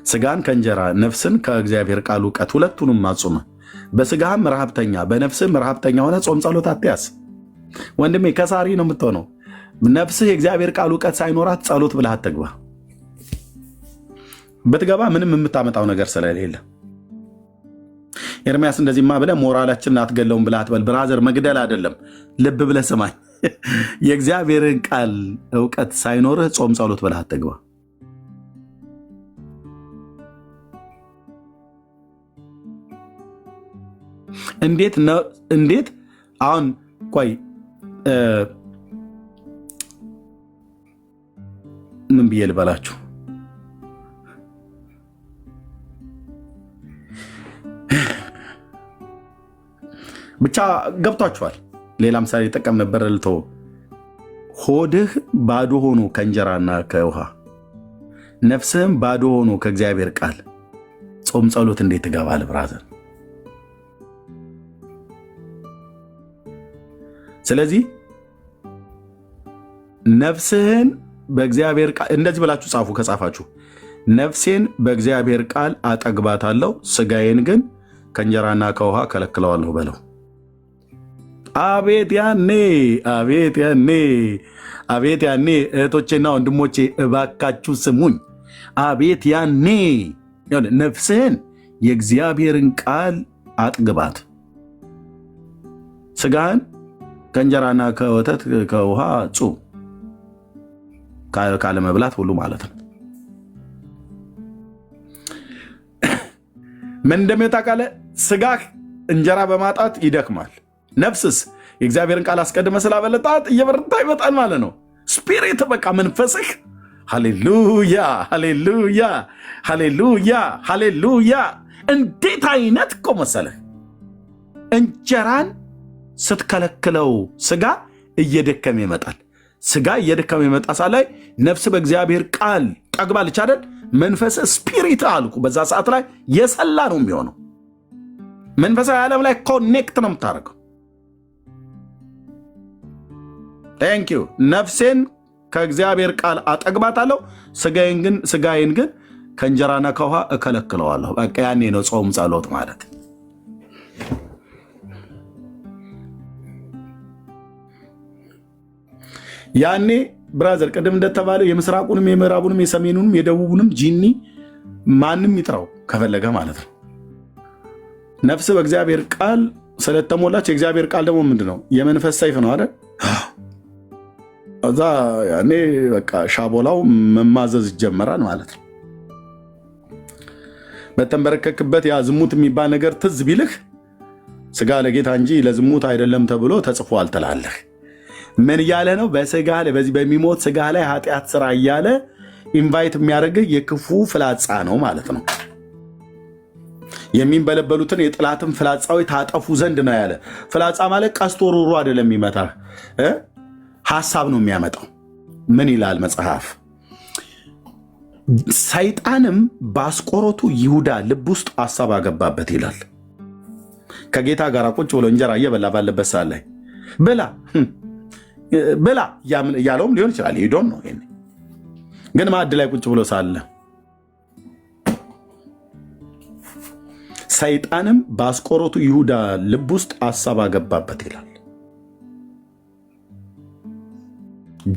ስጋን ከእንጀራ ነፍስን ከእግዚአብሔር ቃል እውቀት ሁለቱንም አጹመህ በስጋህም ረሃብተኛ በነፍስህም ረሃብተኛ ሆነ ጾም ጸሎት አትያዝ። ወንድሜ ከሳሪ ነው የምትሆነው። ነፍስህ የእግዚአብሔር ቃል እውቀት ሳይኖራት ጸሎት ብለህ አትግባ። ብትገባ ምንም የምታመጣው ነገር ስለሌለ ኤርሚያስ እንደዚህማ ብለህ ሞራላችንን አትገለውም ብለህ አትበል። ብራዘር መግደል አይደለም፣ ልብ ብለህ ስማኝ። የእግዚአብሔርን ቃል እውቀት ሳይኖርህ ጾም ጸሎት ብለህ አትግባ። እንዴት አሁን ቆይ ምን ብዬ ልበላችሁ? ብቻ ገብቷችኋል። ሌላ ምሳሌ ጠቀም ነበር ልቶ ሆድህ ባዶ ሆኖ ከእንጀራና ከውሃ ነፍስህም ባዶ ሆኖ ከእግዚአብሔር ቃል ጾም ጸሎት እንዴት ትገባል? ብራዘር ስለዚህ ነፍስህን በእግዚአብሔር ቃል እንደዚህ ብላችሁ ጻፉ። ከጻፋችሁ ነፍሴን በእግዚአብሔር ቃል አጠግባታለሁ፣ ስጋዬን ግን ከእንጀራና ከውሃ ከለክለዋለሁ በለው። አቤት ያኔ አቤት ያኔ አቤት ያኔ እህቶቼና ወንድሞቼ እባካችሁ ስሙኝ። አቤት ያኔ ነፍስህን የእግዚአብሔርን ቃል አጥግባት፣ ስጋህን ከእንጀራና ከወተት ከውሃ ጹም፣ ካለመብላት ሁሉ ማለት ነው። ምን እንደሚወጣ ስጋህ እንጀራ በማጣት ይደክማል፣ ነፍስስ የእግዚአብሔርን ቃል አስቀድመ ስላበለጣት እየበረታ ይመጣል ማለት ነው። ስፒሪት በቃ መንፈስህ ሃሌሉያ ሃሌሉያ ሃሌሉያ ሃሌሉያ። እንዴት አይነት እኮ መሰለህ እንጀራን ስትከለክለው ስጋ እየደከመ ይመጣል። ስጋ እየደከመ ይመጣ ሳላይ ነፍስ በእግዚአብሔር ቃል ጠግባለች አይደል? መንፈስ ስፒሪት አልኩ በዛ ሰዓት ላይ የሰላ ነው የሚሆነው። መንፈሳዊ ዓለም ላይ ኮኔክት ነው የምታደርገው። ቴንክ ዩ። ነፍሴን ከእግዚአብሔር ቃል አጠግባታለሁ፣ ስጋዬን ግን ከእንጀራና ከውሃ እከለክለዋለሁ። በቃ ያኔ ነው ጾም ጸሎት ማለት። ያኔ ብራዘር ቅድም እንደተባለው የምስራቁንም የምዕራቡንም የሰሜኑንም የደቡቡንም ጂኒ ማንም ይጥራው ከፈለገ ማለት ነው። ነፍስ በእግዚአብሔር ቃል ስለተሞላች የእግዚአብሔር ቃል ደግሞ ምንድን ነው? የመንፈስ ሰይፍ ነው አይደል? እዛ ያኔ በቃ ሻቦላው መማዘዝ ይጀመራል ማለት ነው። በተንበረከክበት ያ ዝሙት የሚባል ነገር ትዝ ቢልህ ስጋ ለጌታ እንጂ ለዝሙት አይደለም ተብሎ ተጽፏል ትላለህ። ምን እያለ ነው? በስጋ ላይ በዚህ በሚሞት ስጋ ላይ ኃጢአት ስራ እያለ ኢንቫይት የሚያደርግህ የክፉ ፍላጻ ነው ማለት ነው። የሚንበለበሉትን የጥላትን ፍላጻዊ ታጠፉ ዘንድ ነው ያለ። ፍላጻ ማለት ቀስት ወርውሮ አይደለም የሚመታህ፣ ሐሳብ ነው የሚያመጣው። ምን ይላል መጽሐፍ? ሰይጣንም በአስቆሮቱ ይሁዳ ልብ ውስጥ ሐሳብ አገባበት ይላል። ከጌታ ጋር ቁጭ ብሎ እንጀራ እየበላ ባለበት ሰዓት ላይ ብላ እያለውም ሊሆን ይችላል። ሄዶን ነው ግን ማዕድ ላይ ቁጭ ብሎ ሳለ ሰይጣንም በአስቆሮቱ ይሁዳ ልብ ውስጥ ሐሳብ አገባበት ይላል።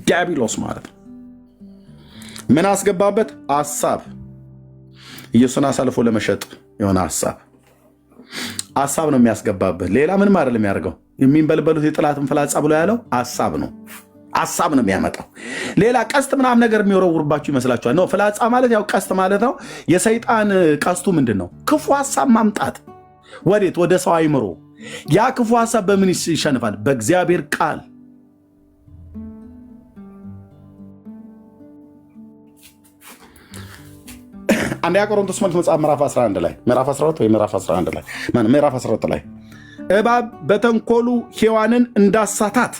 ዲያብሎስ ማለት ነው። ምን አስገባበት? ሐሳብ። ኢየሱስን አሳልፎ ለመሸጥ የሆነ ሐሳብ ነው የሚያስገባበት። ሌላ ምንም አይደለም የሚያደርገው። የሚንበልበሉት የጥላትን ፍላጻ ብሎ ያለው ሐሳብ ነው። ሐሳብ ነው የሚያመጣው። ሌላ ቀስት ምናምን ነገር የሚወረውርባችሁ ይመስላችኋል? ነው ፍላጻ ማለት ያው ቀስት ማለት ነው። የሰይጣን ቀስቱ ምንድን ነው? ክፉ ሐሳብ ማምጣት። ወዴት? ወደ ሰው አይምሮ። ያ ክፉ ሐሳብ በምን ይሸንፋል? በእግዚአብሔር ቃል። አንደኛ ቆሮንቶስ መጽሐፍ ምዕራፍ 11 ላይ ምዕራፍ 12 ወይ ምዕራፍ 11 ላይ ምዕራፍ 12 ላይ እባብ በተንኮሉ ሔዋንን እንዳሳታት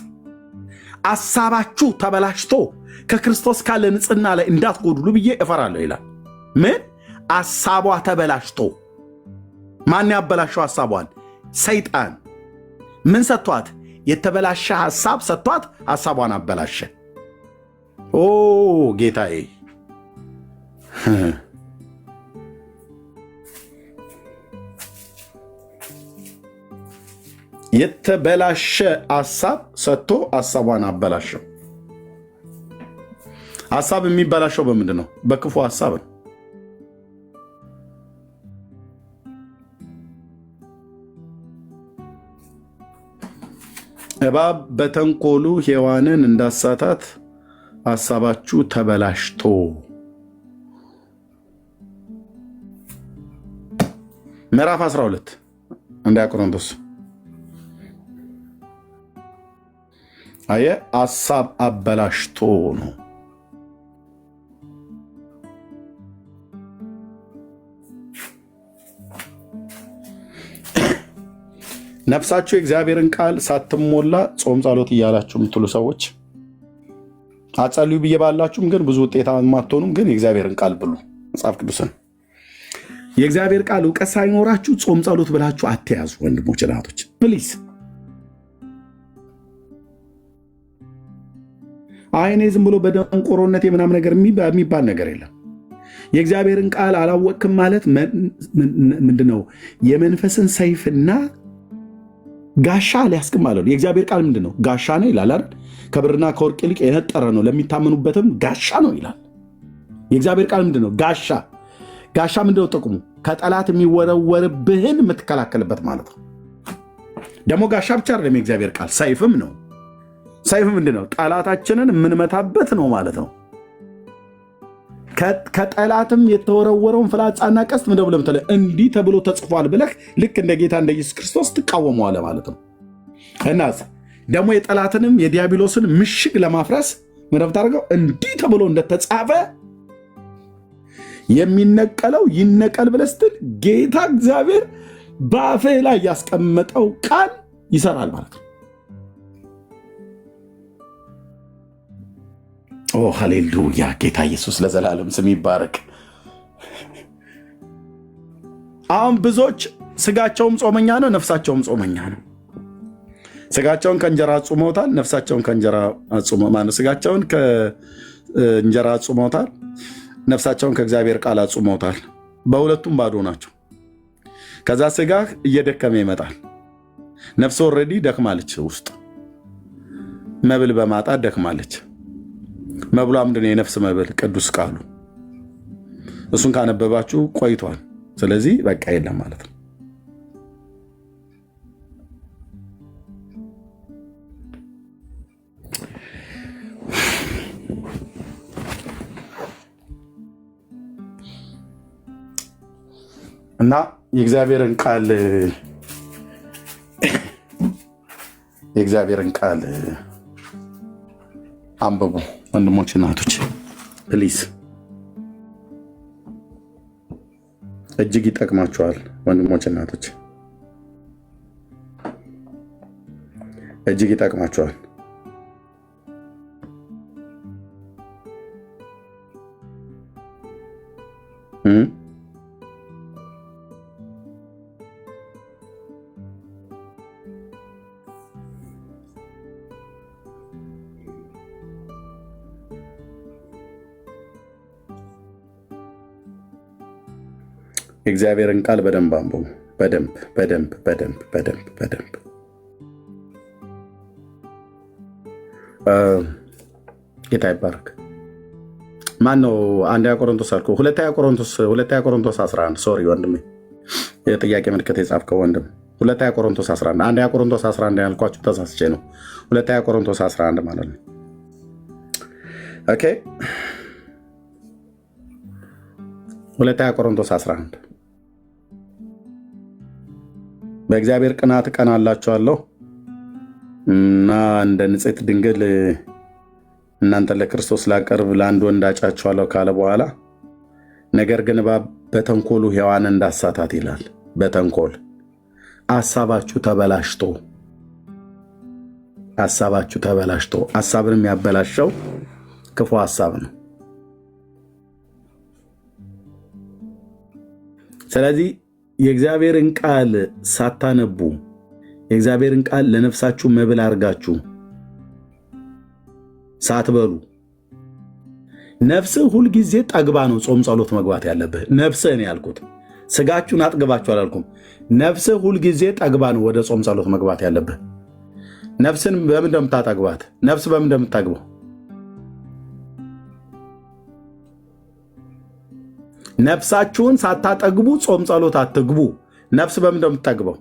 አሳባችሁ ተበላሽቶ ከክርስቶስ ካለ ንጽሕና ላይ እንዳትጎድሉ ብዬ እፈራለሁ ይላል። ምን? አሳቧ ተበላሽቶ። ማን ያበላሸው ሐሳቧን? ሰይጣን። ምን ሰጥቷት? የተበላሸ ሐሳብ ሰጥቷት ሐሳቧን አበላሸ። ኦ ጌታዬ የተበላሸ ሐሳብ ሰጥቶ ሐሳቧን አበላሸው። ሐሳብ የሚበላሸው በምንድን ነው? በክፉ ሐሳብ ነው። እባብ በተንኮሉ ሔዋንን እንዳሳታት ሐሳባችሁ ተበላሽቶ ምዕራፍ 12 አንደኛ ቆሮንቶስ አየህ፣ ሐሳብ አበላሽቶ ነው። ነፍሳችሁ የእግዚአብሔርን ቃል ሳትሞላ ጾም ጸሎት እያላችሁ የምትሉ ሰዎች አጸልዩ ብዬ ባላችሁም ግን ብዙ ውጤታማ አትሆኑም። ግን የእግዚአብሔርን ቃል ብሉ። መጽሐፍ ቅዱስን የእግዚአብሔር ቃል እውቀት ሳይኖራችሁ ጾም ጸሎት ብላችሁ አትያዙ። ወንድሞች እህቶች፣ ፕሊዝ። አይኔ ዝም ብሎ በደንቆሮነት የምናምን ነገር የሚባል ነገር የለም። የእግዚአብሔርን ቃል አላወቅክም ማለት ምንድነው? የመንፈስን ሰይፍና ጋሻ ሊያስቅም አለ። የእግዚአብሔር ቃል ምንድን ነው? ጋሻ ነው ይላል አይደል? ከብርና ከወርቅ ይልቅ የነጠረ ነው፣ ለሚታመኑበትም ጋሻ ነው ይላል። የእግዚአብሔር ቃል ምንድን ነው? ጋሻ። ጋሻ ምንድነው ጥቅሙ? ከጠላት የሚወረወርብህን የምትከላከልበት ማለት ነው። ደግሞ ጋሻ ብቻ አይደለም የእግዚአብሔር ቃል፣ ሰይፍም ነው። ሰይፍ ምንድን ነው? ጠላታችንን የምንመታበት ነው ማለት ነው። ከጠላትም የተወረወረውን ፍላጻና ቀስት ምንድነው ብለህ ምትለ እንዲህ ተብሎ ተጽፏል ብለህ ልክ እንደ ጌታ እንደ ኢየሱስ ክርስቶስ ትቃወመዋለህ ማለት ነው። እና ደግሞ የጠላትንም የዲያብሎስን ምሽግ ለማፍረስ ምንድነው የምታደርገው? እንዲህ ተብሎ እንደተጻፈ የሚነቀለው ይነቀል ብለህ ስትል ጌታ እግዚአብሔር በአፍህ ላይ ያስቀመጠው ቃል ይሰራል ማለት ነው። ኦ ሃሌሉያ! ጌታ ኢየሱስ ለዘላለም ስም ይባረክ። አሁን ብዙዎች ስጋቸውም ጾመኛ ነው፣ ነፍሳቸውም ጾመኛ ነው። ስጋቸውን ከእንጀራ አጹመውታል፣ ነፍሳቸውን ከእንጀራ አጹመው ስጋቸውን ከእንጀራ አጹመውታል፣ ነፍሳቸውን ከእግዚአብሔር ቃል አጹመውታል። በሁለቱም ባዶ ናቸው። ከዛ ስጋህ እየደከመ ይመጣል። ነፍስ ኦልሬዲ ደክማለች፣ ውስጥ መብል በማጣት ደክማለች። መብሏ ምንድን ነው? የነፍስ መብል ቅዱስ ቃሉ። እሱን ካነበባችሁ ቆይቷል። ስለዚህ በቃ የለም ማለት ነው። እና የእግዚአብሔርን ቃል አንብቡ ወንድሞች እናቶች፣ ፕሊዝ። እጅግ ይጠቅማችኋል ወንድሞች እናቶች፣ እጅግ ይጠቅማችኋል። የእግዚአብሔርን ቃል በደንብ አንብቡ። በደንብ ጌታ ይባረክ። ማን ነው? አንደኛ ቆሮንቶስ አልኩህ። ሁለተኛ ቆሮንቶስ 11 ሶሪ ወንድሜ፣ የጥያቄ ምልክት የጻፍከው ወንድም። ሁለተኛ ቆሮንቶስ 11 አንደኛ ቆሮንቶስ 11 ያልኳችሁ ተሳስቼ ነው። ሁለተኛ ቆሮንቶስ 11 ማለት ነው። ኦኬ፣ ሁለተኛ ቆሮንቶስ 11 በእግዚአብሔር ቅናት እቀናላችኋለሁ እና እንደ ንጽሕት ድንግል እናንተን ለክርስቶስ ላቀርብ ለአንድ ወንድ አጫችኋለሁ ካለ በኋላ ነገር ግን እባብ በተንኮሉ ሔዋንን እንዳሳታት ይላል። በተንኮል ሐሳባችሁ ተበላሽቶ ሐሳብን የሚያበላሸው ክፉ ሐሳብ ነው። ስለዚህ የእግዚአብሔርን ቃል ሳታነቡ የእግዚአብሔርን ቃል ለነፍሳችሁ መብል አድርጋችሁ ሳትበሉ ነፍስህ ሁልጊዜ ጠግባ ነው ጾም ጸሎት መግባት ያለብህ። ነፍስህን ያልኩት ስጋችሁን አጥግባችሁ አላልኩም። ነፍስህ ሁልጊዜ ጠግባ ነው ወደ ጾም ጸሎት መግባት ያለብህ። ነፍስን በምን እንደምታጠግባት? ነፍስ በምን እንደምታግበው? ነፍሳችሁን ሳታጠግቡ ጾም ጸሎት አትግቡ። ነፍስ በምን እንደምታግበው?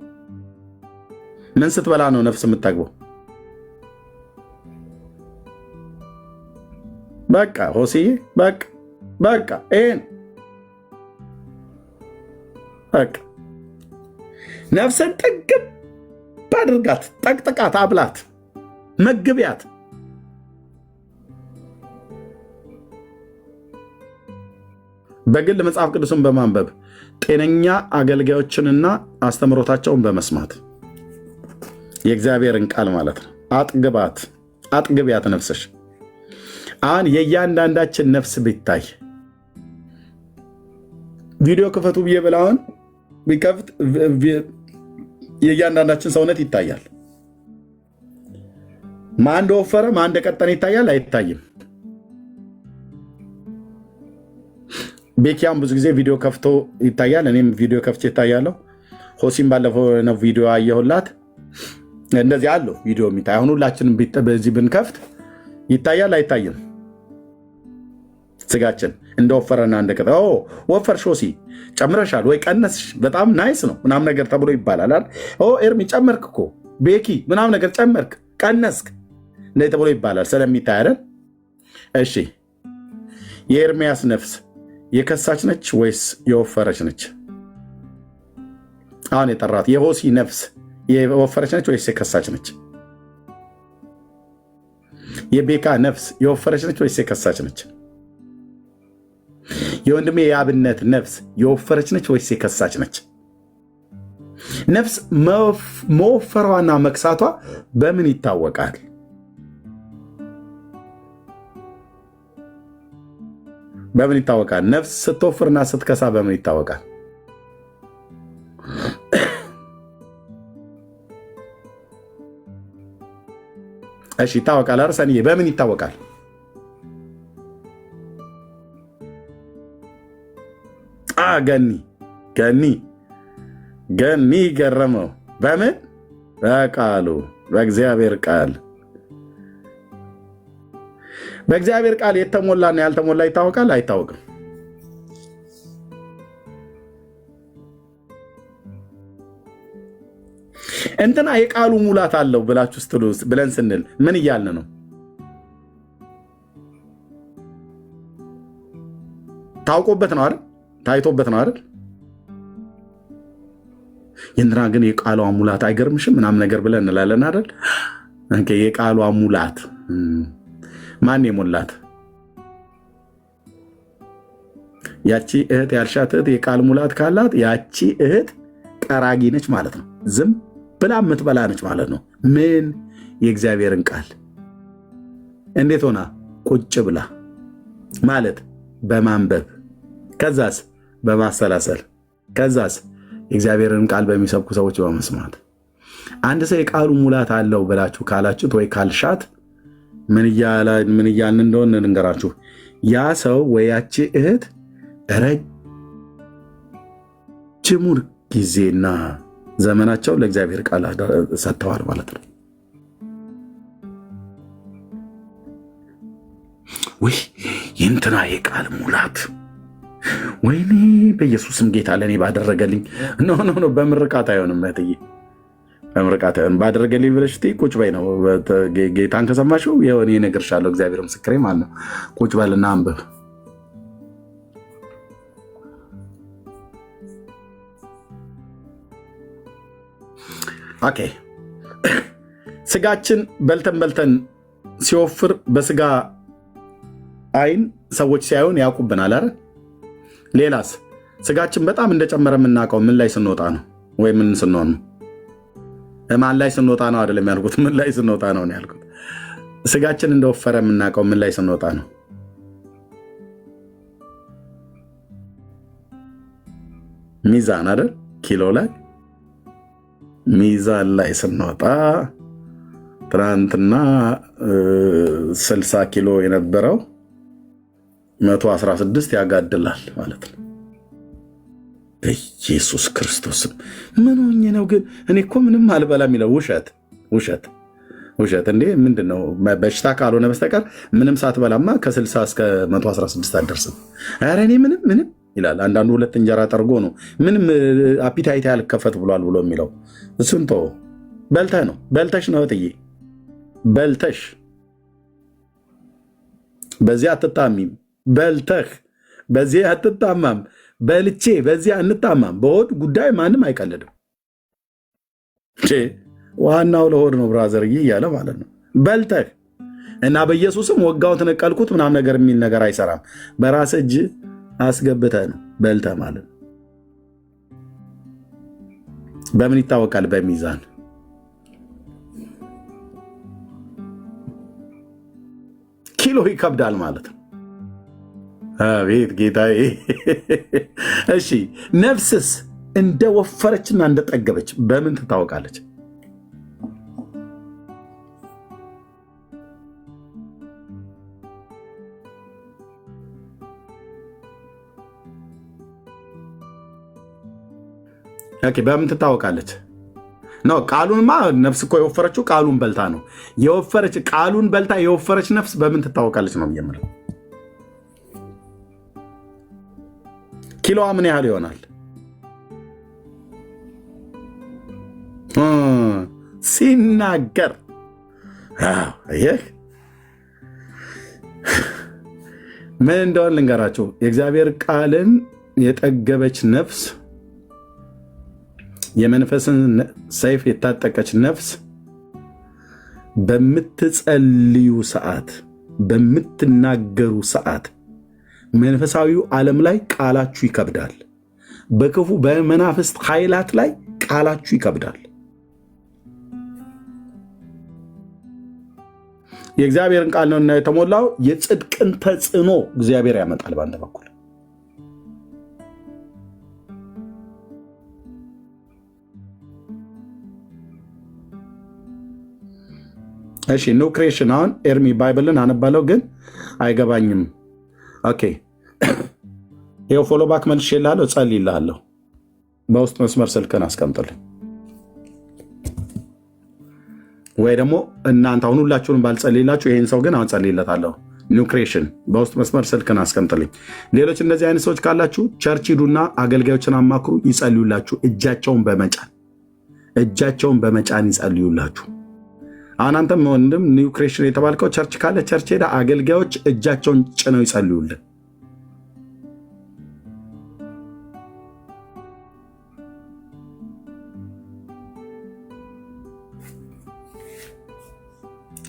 ምን ስትበላ ነው ነፍስ የምታግበው? በቃ ሆሲዬ በቃ ይሄን በቃ ነፍስን ጥግብ አድርጋት፣ ጠቅጥቃት፣ አብላት፣ መግቢያት። በግል መጽሐፍ ቅዱስን በማንበብ ጤነኛ አገልጋዮችንና አስተምሮታቸውን በመስማት የእግዚአብሔርን ቃል ማለት ነው። አጥግቢያት ነፍስሽ። አሁን የእያንዳንዳችን ነፍስ ቢታይ ቪዲዮ ክፈቱ ብዬ ብላውን ቢከፍት የእያንዳንዳችን ሰውነት ይታያል። ማን እንደወፈረ ማን እንደቀጠነ ይታያል? አይታይም። ቤኪያም ብዙ ጊዜ ቪዲዮ ከፍቶ ይታያል። እኔም ቪዲዮ ከፍቼ ይታያለሁ። ሆሲም ባለፈው ነው ቪዲዮ አየሁላት። እንደዚህ አለው ቪዲዮ የሚታይ። አሁን ሁላችንም በዚህ ብንከፍት ይታያል? አይታይም? ስጋችን እንደወፈረና እንደቀጠ ወፈርሽ ሆሲ ጨምረሻል ወይ ቀነስሽ፣ በጣም ናይስ ነው ምናምን ነገር ተብሎ ይባላል። ኤርሚ ጨመርክ እኮ ቤኪ ምናምን ነገር ጨመርክ ቀነስክ እንደ ተብሎ ይባላል ስለሚታይ አይደል? እሺ የኤርሚያስ ነፍስ የከሳች ነች ወይስ የወፈረች ነች? አሁን የጠራት የሆሲ ነፍስ የወፈረች ነች ወይስ የከሳች ነች? የቤካ ነፍስ የወፈረች ነች ወይስ የከሳች ነች? የወንድሜ የአብነት ነፍስ የወፈረች ነች ወይስ የከሳች ነች? ነፍስ መወፈሯና መክሳቷ በምን ይታወቃል? በምን ይታወቃል? ነፍስ ስትወፍርና ስትከሳ በምን ይታወቃል? እሺ ይታወቃል። አርሰንዬ በምን ይታወቃል? ገኒ ገረመው በምን? በቃሉ በእግዚአብሔር ቃል። በእግዚአብሔር ቃል የተሞላና ያልተሞላ ይታወቃል? አይታወቅም። እንትና የቃሉ ሙላት አለው ብላችሁ ስትሉ ብለን ስንል ምን እያልን ነው? ታውቆበት ነው አይደል? ታይቶበት ነው አይደል? የእንትና ግን የቃሏ ሙላት አይገርምሽም ምናምን ነገር ብለን እንላለን አይደል? የቃሏ ሙላት ማን የሞላት? ያቺ እህት ያልሻት እህት የቃል ሙላት ካላት ያቺ እህት ጠራጊ ነች ማለት ነው። ዝም ብላ የምትበላ ነች ማለት ነው። ምን? የእግዚአብሔርን ቃል እንዴት ሆና? ቁጭ ብላ ማለት በማንበብ ከዛስ በማሰላሰል ከዛስ የእግዚአብሔርን ቃል በሚሰብኩ ሰዎች በመስማት። አንድ ሰው የቃሉ ሙላት አለው ብላችሁ ካላችሁት ወይ ካልሻት ምን እያልን እንደሆነ ልንገራችሁ። ያ ሰው ወይ ያቺ እህት ረጅሙን ጊዜና ዘመናቸው ለእግዚአብሔር ቃል ሰጥተዋል ማለት ነው። ወይ የእንትና የቃል ሙላት ወይኔ በኢየሱስም ጌታ ለእኔ ባደረገልኝ። ኖ በምርቃት አይሆንም እህትዬ፣ በምርቃት አይሆንም። ባደረገልኝ ብለሽ ቁጭ በይ ነው። ጌታን ከሰማሽው የሆነ እነግርሻለሁ። እግዚአብሔር ምስክሬ ማለት ነው። ቁጭ በልና አንብብ። ኦኬ። ስጋችን በልተን ሲወፍር በስጋ አይን ሰዎች ሲያዩን ያውቁብናል አይደል? ሌላስ ስጋችን በጣም እንደጨመረ የምናውቀው ምን ላይ ስንወጣ ነው? ወይ ምን ስንሆን ነው? ማን ላይ ስንወጣ ነው አይደለም ያልኩት፣ ምን ላይ ስንወጣ ነው ያልኩት። ስጋችን እንደወፈረ የምናውቀው ምን ላይ ስንወጣ ነው? ሚዛን አይደል? ኪሎ ላይ ሚዛን ላይ ስንወጣ ትናንትና 60 ኪሎ የነበረው 116 ያጋድላል ማለት ነው። በኢየሱስ ክርስቶስም ምን ሆኜ ነው ግን? እኔ እኮ ምንም አልበላም ይለው። ውሸት እንዴ! ምንድን ነው? በሽታ ካልሆነ በስተቀር ምንም ሳትበላማ ከ60 እስከ 116 አደርስም። ኧረ እኔ ምንም ይላል። አንዳንዱ 2 እንጀራ ጠርጎ ነው ምንም አፒታይት ያልከፈት ብሏል ብሎ የሚለው እሱን ተወው። በልተህ ነው በልተሽ ነው እትዬ በልተሽ በዚህ አትታሚም። በልተህ በዚህ አትታማም። በልቼ በዚህ አንታማም። በሆድ ጉዳይ ማንም አይቀልድም። ዋናው ለሆድ ነው ብራዘርዬ እያለ ማለት ነው። በልተህ እና በኢየሱስም ወጋው ተነቀልኩት ምናምን ነገር የሚል ነገር አይሰራም። በራስ እጅ አስገብተህ ነው በልተህ ማለት ነው። በምን ይታወቃል? በሚዛን ኪሎ ይከብዳል ማለት ነው። አቤት ጌታዬ! እሺ ነፍስስ እንደወፈረችና እንደጠገበች በምን ትታወቃለች? በምን ትታወቃለች? ነው ቃሉንማ ነፍስ እኮ የወፈረችው ቃሉን በልታ ነው የወፈረች። ቃሉን በልታ የወፈረች ነፍስ በምን ትታወቃለች ነው የምለው። ኪሎዋ ምን ያህል ይሆናል? ሲናገር ይህ ምን እንደሆን ልንገራቸው። የእግዚአብሔር ቃልን የጠገበች ነፍስ፣ የመንፈስን ሰይፍ የታጠቀች ነፍስ በምትጸልዩ ሰዓት፣ በምትናገሩ ሰዓት መንፈሳዊው ዓለም ላይ ቃላችሁ ይከብዳል። በክፉ በመናፍስት ኃይላት ላይ ቃላችሁ ይከብዳል። የእግዚአብሔርን ቃል ነው የተሞላው። የጽድቅን ተጽዕኖ እግዚአብሔር ያመጣል በአንድ በኩል። እሺ ኒው ክሬሽን። አሁን ኤርሚ ባይብልን አነባለው ግን አይገባኝም። ኦኬ ይኸው ፎሎ ባክ መልሼ እልሃለሁ፣ እጸልይልሃለሁ። በውስጥ መስመር ስልክን አስቀምጥልኝ፣ ወይ ደግሞ እናንተ አሁን ሁላችሁንም ባልጸልይላችሁ ይህን ሰው ግን አሁን ጸልይለታለሁ። ኒው ክሬሽን በውስጥ መስመር ስልክን አስቀምጥልኝ። ሌሎች እንደዚህ አይነት ሰዎች ካላችሁ ቸርች ሂዱና አገልጋዮችን አማክሩ፣ ይጸልዩላችሁ። እጃቸውን በመጫን ይጸልዩላችሁ። አሁን አንተም ወንድም ኒው ክሬሽን የተባልከው ቸርች ካለ ቸርች ሄዳ አገልጋዮች እጃቸውን ጭነው ይጸልዩልን።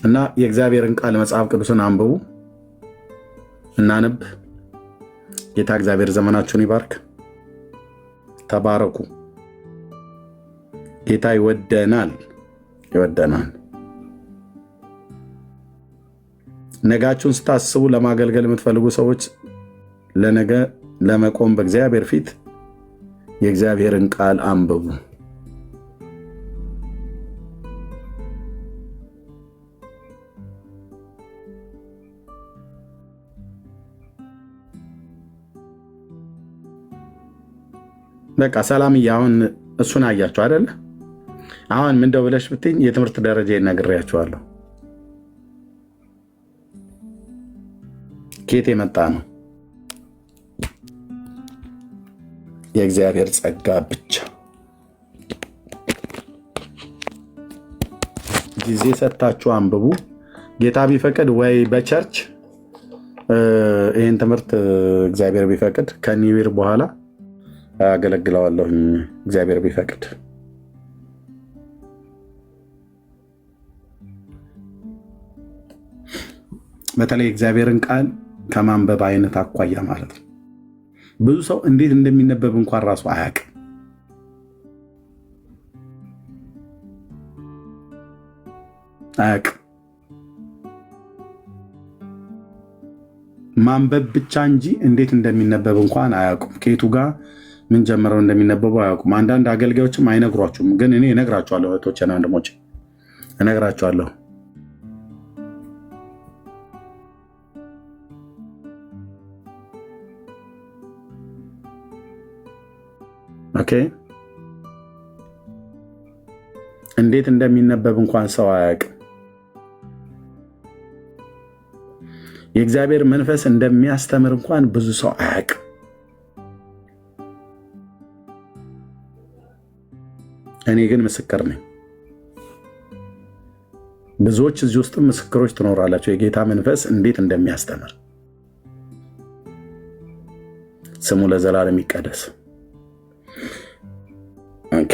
እና የእግዚአብሔርን ቃል መጽሐፍ ቅዱስን አንብቡ፣ እናንብ። ጌታ እግዚአብሔር ዘመናችሁን ይባርክ። ተባረኩ። ጌታ ይወደናል። ነጋችሁን ስታስቡ ለማገልገል የምትፈልጉ ሰዎች ለነገ ለመቆም በእግዚአብሔር ፊት የእግዚአብሔርን ቃል አንብቡ። በቃ ሰላምዬ፣ አሁን እሱን አያችሁ አይደለ? አሁን ምን እንደው ብለሽ ብትይኝ የትምህርት ደረጃ ነግሬያችኋለሁ። ኬት የመጣ ነው? የእግዚአብሔር ጸጋ ብቻ። ጊዜ ሰጥታችሁ አንብቡ። ጌታ ቢፈቅድ ወይ በቸርች ይህን ትምህርት እግዚአብሔር ቢፈቅድ ከኒው ይር በኋላ አገለግለዋለሁ። እግዚአብሔር ቢፈቅድ በተለይ እግዚአብሔርን ቃል ከማንበብ አይነት አኳያ ማለት ነው። ብዙ ሰው እንዴት እንደሚነበብ እንኳን ራሱ አያውቅም። ማንበብ ብቻ እንጂ እንዴት እንደሚነበብ እንኳን አያውቁም። ከየቱ ጋር ምን ጀምረው እንደሚነበቡ አያውቁም። አንዳንድ አገልጋዮችም አይነግሯችሁም፣ ግን እኔ እነግራችኋለሁ። እህቶቼና ወንድሞቼ እነግራችኋለሁ። ኦኬ እንዴት እንደሚነበብ እንኳን ሰው አያውቅም። የእግዚአብሔር መንፈስ እንደሚያስተምር እንኳን ብዙ ሰው አያውቅም። እኔ ግን ምስክር ነኝ። ብዙዎች እዚህ ውስጥ ምስክሮች ትኖራላቸው የጌታ መንፈስ እንዴት እንደሚያስተምር። ስሙ ለዘላለም ይቀደስ። ኦኬ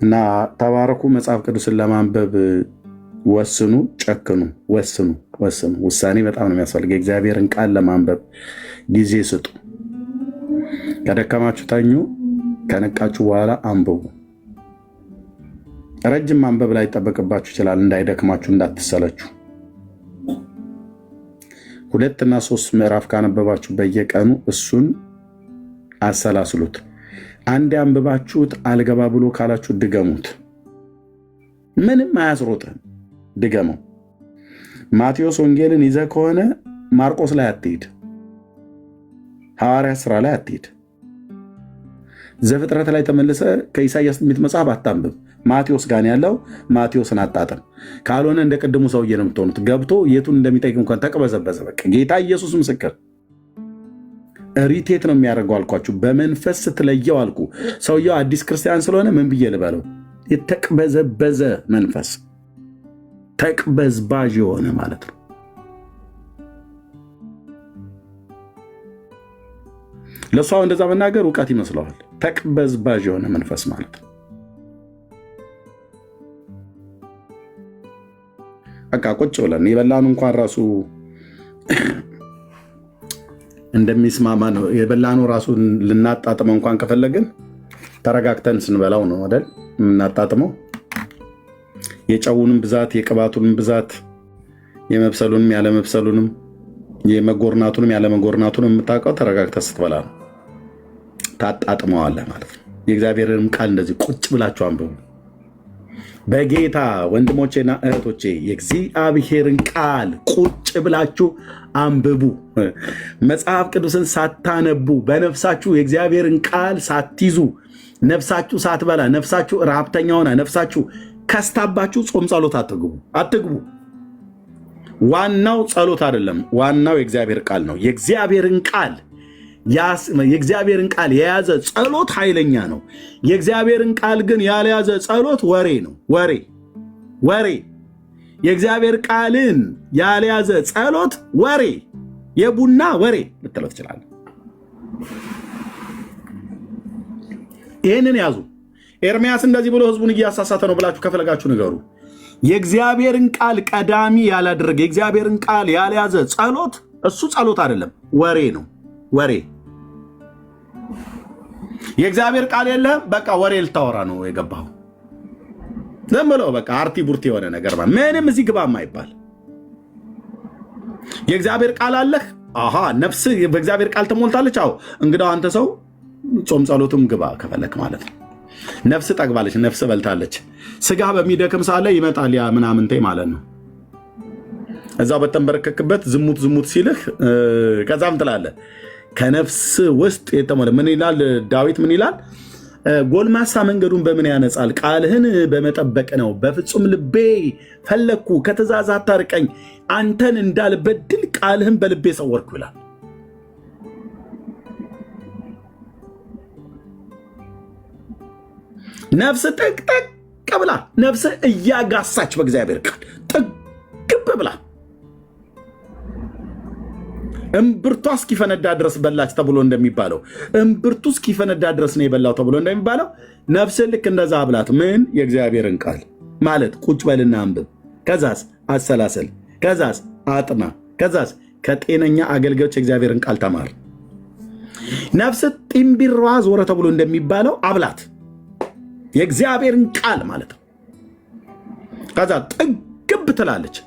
እና ተባረኩ። መጽሐፍ ቅዱስን ለማንበብ ወስኑ፣ ጨክኑ፣ ወስኑ። ውሳኔ በጣም ነው የሚያስፈልግ። የእግዚአብሔርን ቃል ለማንበብ ጊዜ ስጡ። ከደከማችሁ ተኙ፣ ከነቃችሁ በኋላ አንብቡ። ረጅም ማንበብ ላይ ይጠበቅባችሁ ይችላል፣ እንዳይደክማችሁ፣ እንዳትሰለችሁ። 2 እና 3 ምዕራፍ ካነበባችሁ በየቀኑ እሱን አሰላስሉት። አንድ አንብባችሁት አልገባ ብሎ ካላችሁ ድገሙት። ምንም አያስሮጥህም፣ ድገመው። ማቴዎስ ወንጌልን ይዘህ ከሆነ ማርቆስ ላይ አትሂድ፣ ሐዋርያት ሥራ ላይ አትሂድ። ዘፍጥረት ላይ ተመልሰ ከኢሳይያስ ትንቢት መጽሐፍ አታንብብ። ማቴዎስ ጋር ያለው ማቴዎስን አጣጥም። ካልሆነ እንደ ቅድሙ ሰውዬ ነው የምትሆኑት። ገብቶ የቱን እንደሚጠይቅ እንኳን ተቅበዘበዘ። በቃ ጌታ ኢየሱስ ምስክር ሪቴት ነው የሚያደርገው አልኳችሁ። በመንፈስ ስትለየው አልኩ። ሰውየው አዲስ ክርስቲያን ስለሆነ ምን ብዬ ልበለው? የተቅበዘበዘ መንፈስ፣ ተቅበዝባዥ የሆነ ማለት ነው። ለእሷ እንደዛ መናገር እውቀት ይመስለዋል። ተቅበዝባዥ የሆነ መንፈስ ማለት ነው። በቃ ቁጭ ብለን የበላኑ እንኳን ራሱ እንደሚስማማ ነው። የበላኑ ራሱ ልናጣጥመው እንኳን ከፈለግን ተረጋግተን ስንበላው ነው አይደል የምናጣጥመው። የጨውንም ብዛት፣ የቅባቱንም ብዛት፣ የመብሰሉንም ያለመብሰሉንም፣ የመጎርናቱንም ያለመጎርናቱንም የምታውቀው ተረጋግተህ ስትበላ ነው። ታጣጥመዋለህ ማለት ነው። የእግዚአብሔርንም ቃል እንደዚህ ቁጭ ብላችሁ አንብቡ። በጌታ ወንድሞቼና እህቶቼ የእግዚአብሔርን ቃል ቁጭ ብላችሁ አንብቡ። መጽሐፍ ቅዱስን ሳታነቡ በነፍሳችሁ የእግዚአብሔርን ቃል ሳትይዙ፣ ነፍሳችሁ ሳትበላ፣ ነፍሳችሁ ረሃብተኛ ሆና፣ ነፍሳችሁ ከስታባችሁ ጾም ጸሎት አትግቡ። ዋናው ጸሎት አይደለም፣ ዋናው የእግዚአብሔር ቃል ነው። የእግዚአብሔርን ቃል የያዘ ጸሎት ኃይለኛ ነው። የእግዚአብሔርን ቃል ግን ያልያዘ ጸሎት ወሬ ነው። ወሬ የእግዚአብሔር ቃልን ያልያዘ ጸሎት ወሬ፣ የቡና ወሬ ልትለው ትችላለህ። ይህንን ያዙ። ኤርምያስ እንደዚህ ብሎ ህዝቡን እያሳሳተ ነው ብላችሁ ከፈለጋችሁ ንገሩ። የእግዚአብሔርን ቃል ቀዳሚ ያላደረገ፣ የእግዚአብሔርን ቃል ያልያዘ ጸሎት እሱ ጸሎት አይደለም፣ ወሬ ነው። ወሬ የእግዚአብሔር ቃል የለህም፣ በቃ ወሬ ልታወራ ነው የገባው። ዝም ብሎ በቃ አርቲ ቡርቲ የሆነ ነገር ምንም እዚህ ግባ የማይባል። የእግዚአብሔር ቃል አለህ፣ አሃ ነፍስህ በእግዚአብሔር ቃል ተሞልታለች። አዎ እንግዳው አንተ ሰው ጾም ጸሎትም ግባ ከፈለክ ማለት ነው። ነፍስ ጠግባለች፣ ነፍስ በልታለች። ስጋ በሚደክም ሳለ ይመጣል ያ ምናምንቴ ማለት ነው። እዛው በተንበረከክበት ዝሙት ሲልህ ከዛም ትላለህ ከነፍስ ውስጥ የተሞለ ምን ይላል ዳዊት? ምን ይላል? ጎልማሳ መንገዱን በምን ያነጻል? ቃልህን በመጠበቅ ነው። በፍጹም ልቤ ፈለግኩ፣ ከትእዛዝ አታርቀኝ። አንተን እንዳልበድል ቃልህን በልቤ ሰወርኩ ይላል። ነፍስ ጥቅጥቅ ብላ፣ ነፍስ እያጋሳች በእግዚአብሔር ቃል ጥግብ ብላ እምብርቷ እስኪፈነዳ ድረስ በላች ተብሎ እንደሚባለው፣ እምብርቱ እስኪፈነዳ ድረስ ነው የበላው ተብሎ እንደሚባለው፣ ነፍስን ልክ እንደዛ ብላት። ምን? የእግዚአብሔርን ቃል ማለት ቁጭ በልና አንብብ፣ ከዛስ አሰላሰል፣ ከዛስ አጥና፣ ከዛስ ከጤነኛ አገልጋዮች የእግዚአብሔርን ቃል ተማር። ነፍስ ጢምቢሯ ዞረ ተብሎ እንደሚባለው አብላት የእግዚአብሔርን ቃል ማለት ነው። ከዛ ጥግብ ትላለች።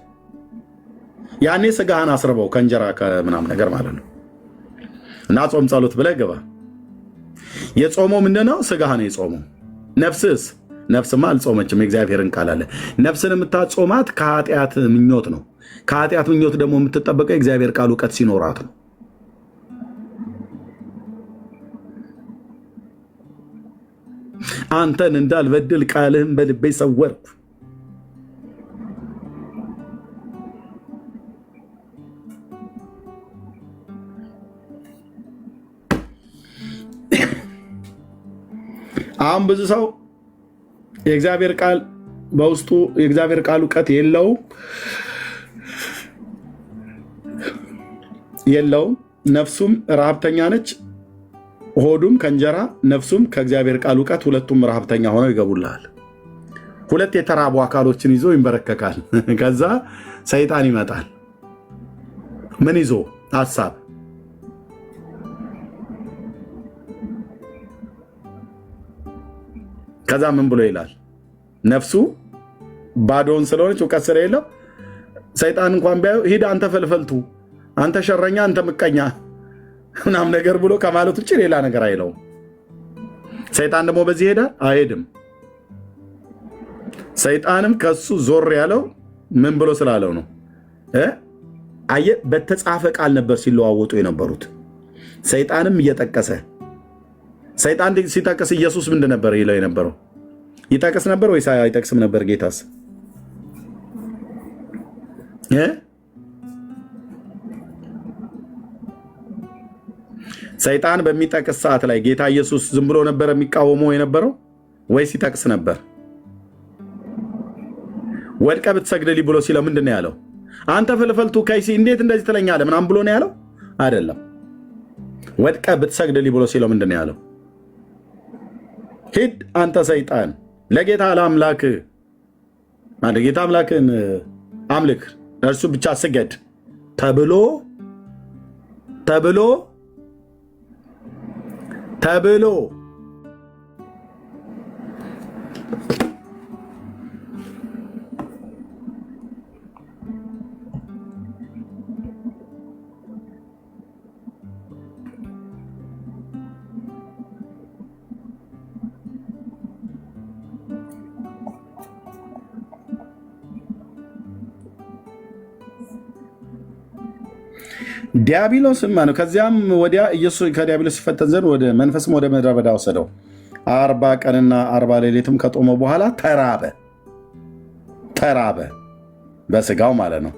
ያኔ ስጋህን አስርበው ከእንጀራ ከምናምን ነገር ማለት ነው። እና ጾም ጸሎት ብለህ ግባ። የጾመው ምንድነው? ስጋህ ነው የጾመው። ነፍስስ ነፍስማ አልጾመችም። የእግዚአብሔርን ቃል አለ። ነፍስን የምታጾማት ከኃጢአት ምኞት ነው። ከኃጢአት ምኞት ደግሞ የምትጠበቀው የእግዚአብሔር ቃል እውቀት ሲኖራት ነው። አንተን እንዳልበድል ቃልህን በልቤ ሰወርኩ። አሁን ብዙ ሰው የእግዚአብሔር ቃል በውስጡ የእግዚአብሔር ቃል እውቀት የለውም። ነፍሱም ረሃብተኛ ነች። ሆዱም ከእንጀራ ነፍሱም ከእግዚአብሔር ቃል እውቀት ሁለቱም ረሃብተኛ ሆነው ይገቡልሃል። ሁለት የተራቡ አካሎችን ይዞ ይንበረከካል። ከዛ ሰይጣን ይመጣል። ምን ይዞ? ሐሳብ። ከዛ ምን ብሎ ይላል? ነፍሱ ባዶውን ስለሆነች እውቀት ስለሌለው ሰይጣን እንኳን ቢያዩ ሂድ አንተ ፈልፈልቱ፣ አንተ ሸረኛ፣ አንተ ምቀኛ ምናምን ነገር ብሎ ከማለት ውጭ ሌላ ነገር አይለውም። ሰይጣን ደግሞ በዚህ ሄዳል አይሄድም። ሰይጣንም ከሱ ዞር ያለው ምን ብሎ ስላለው ነው? አየህ፣ በተጻፈ ቃል ነበር ሲለዋወጡ የነበሩት። ሰይጣንም እየጠቀሰ ሰይጣን ሲጠቅስ ኢየሱስ ምንድን ነበር ይለው የነበረው? ይጠቅስ ነበር ወይስ አይጠቅስም ነበር? ጌታስ ሰይጣን በሚጠቅስ ሰዓት ላይ ጌታ ኢየሱስ ዝም ብሎ ነበር የሚቃወመው የነበረው ወይስ ይጠቅስ ነበር? ወድቀ ብትሰግድልኝ ብሎ ሲለው ምንድን ነው ያለው? አንተ ፍልፈልቱ ከይሲ እንዴት እንደዚህ ትለኛለህ ምናምን ብሎ ነው ያለው? አይደለም። ወድቀ ብትሰግድልኝ ብሎ ሲለው ምንድን ነው ያለው? ሂድ አንተ ሰይጣን ለጌታ ለአምላክ አንተ ጌታ አምላክን አምልክ እርሱ ብቻ ስገድ ተብሎ ዲያብሎስም ነው። ከዚያም ወዲያ ኢየሱስ ከዲያብሎስ ሲፈተን ዘንድ ወደ መንፈስም ወደ ምድረ በዳ ወሰደው። 40 ቀንና 40 ሌሊትም ከጦመ በኋላ ተራበ በስጋው ማለት ነው።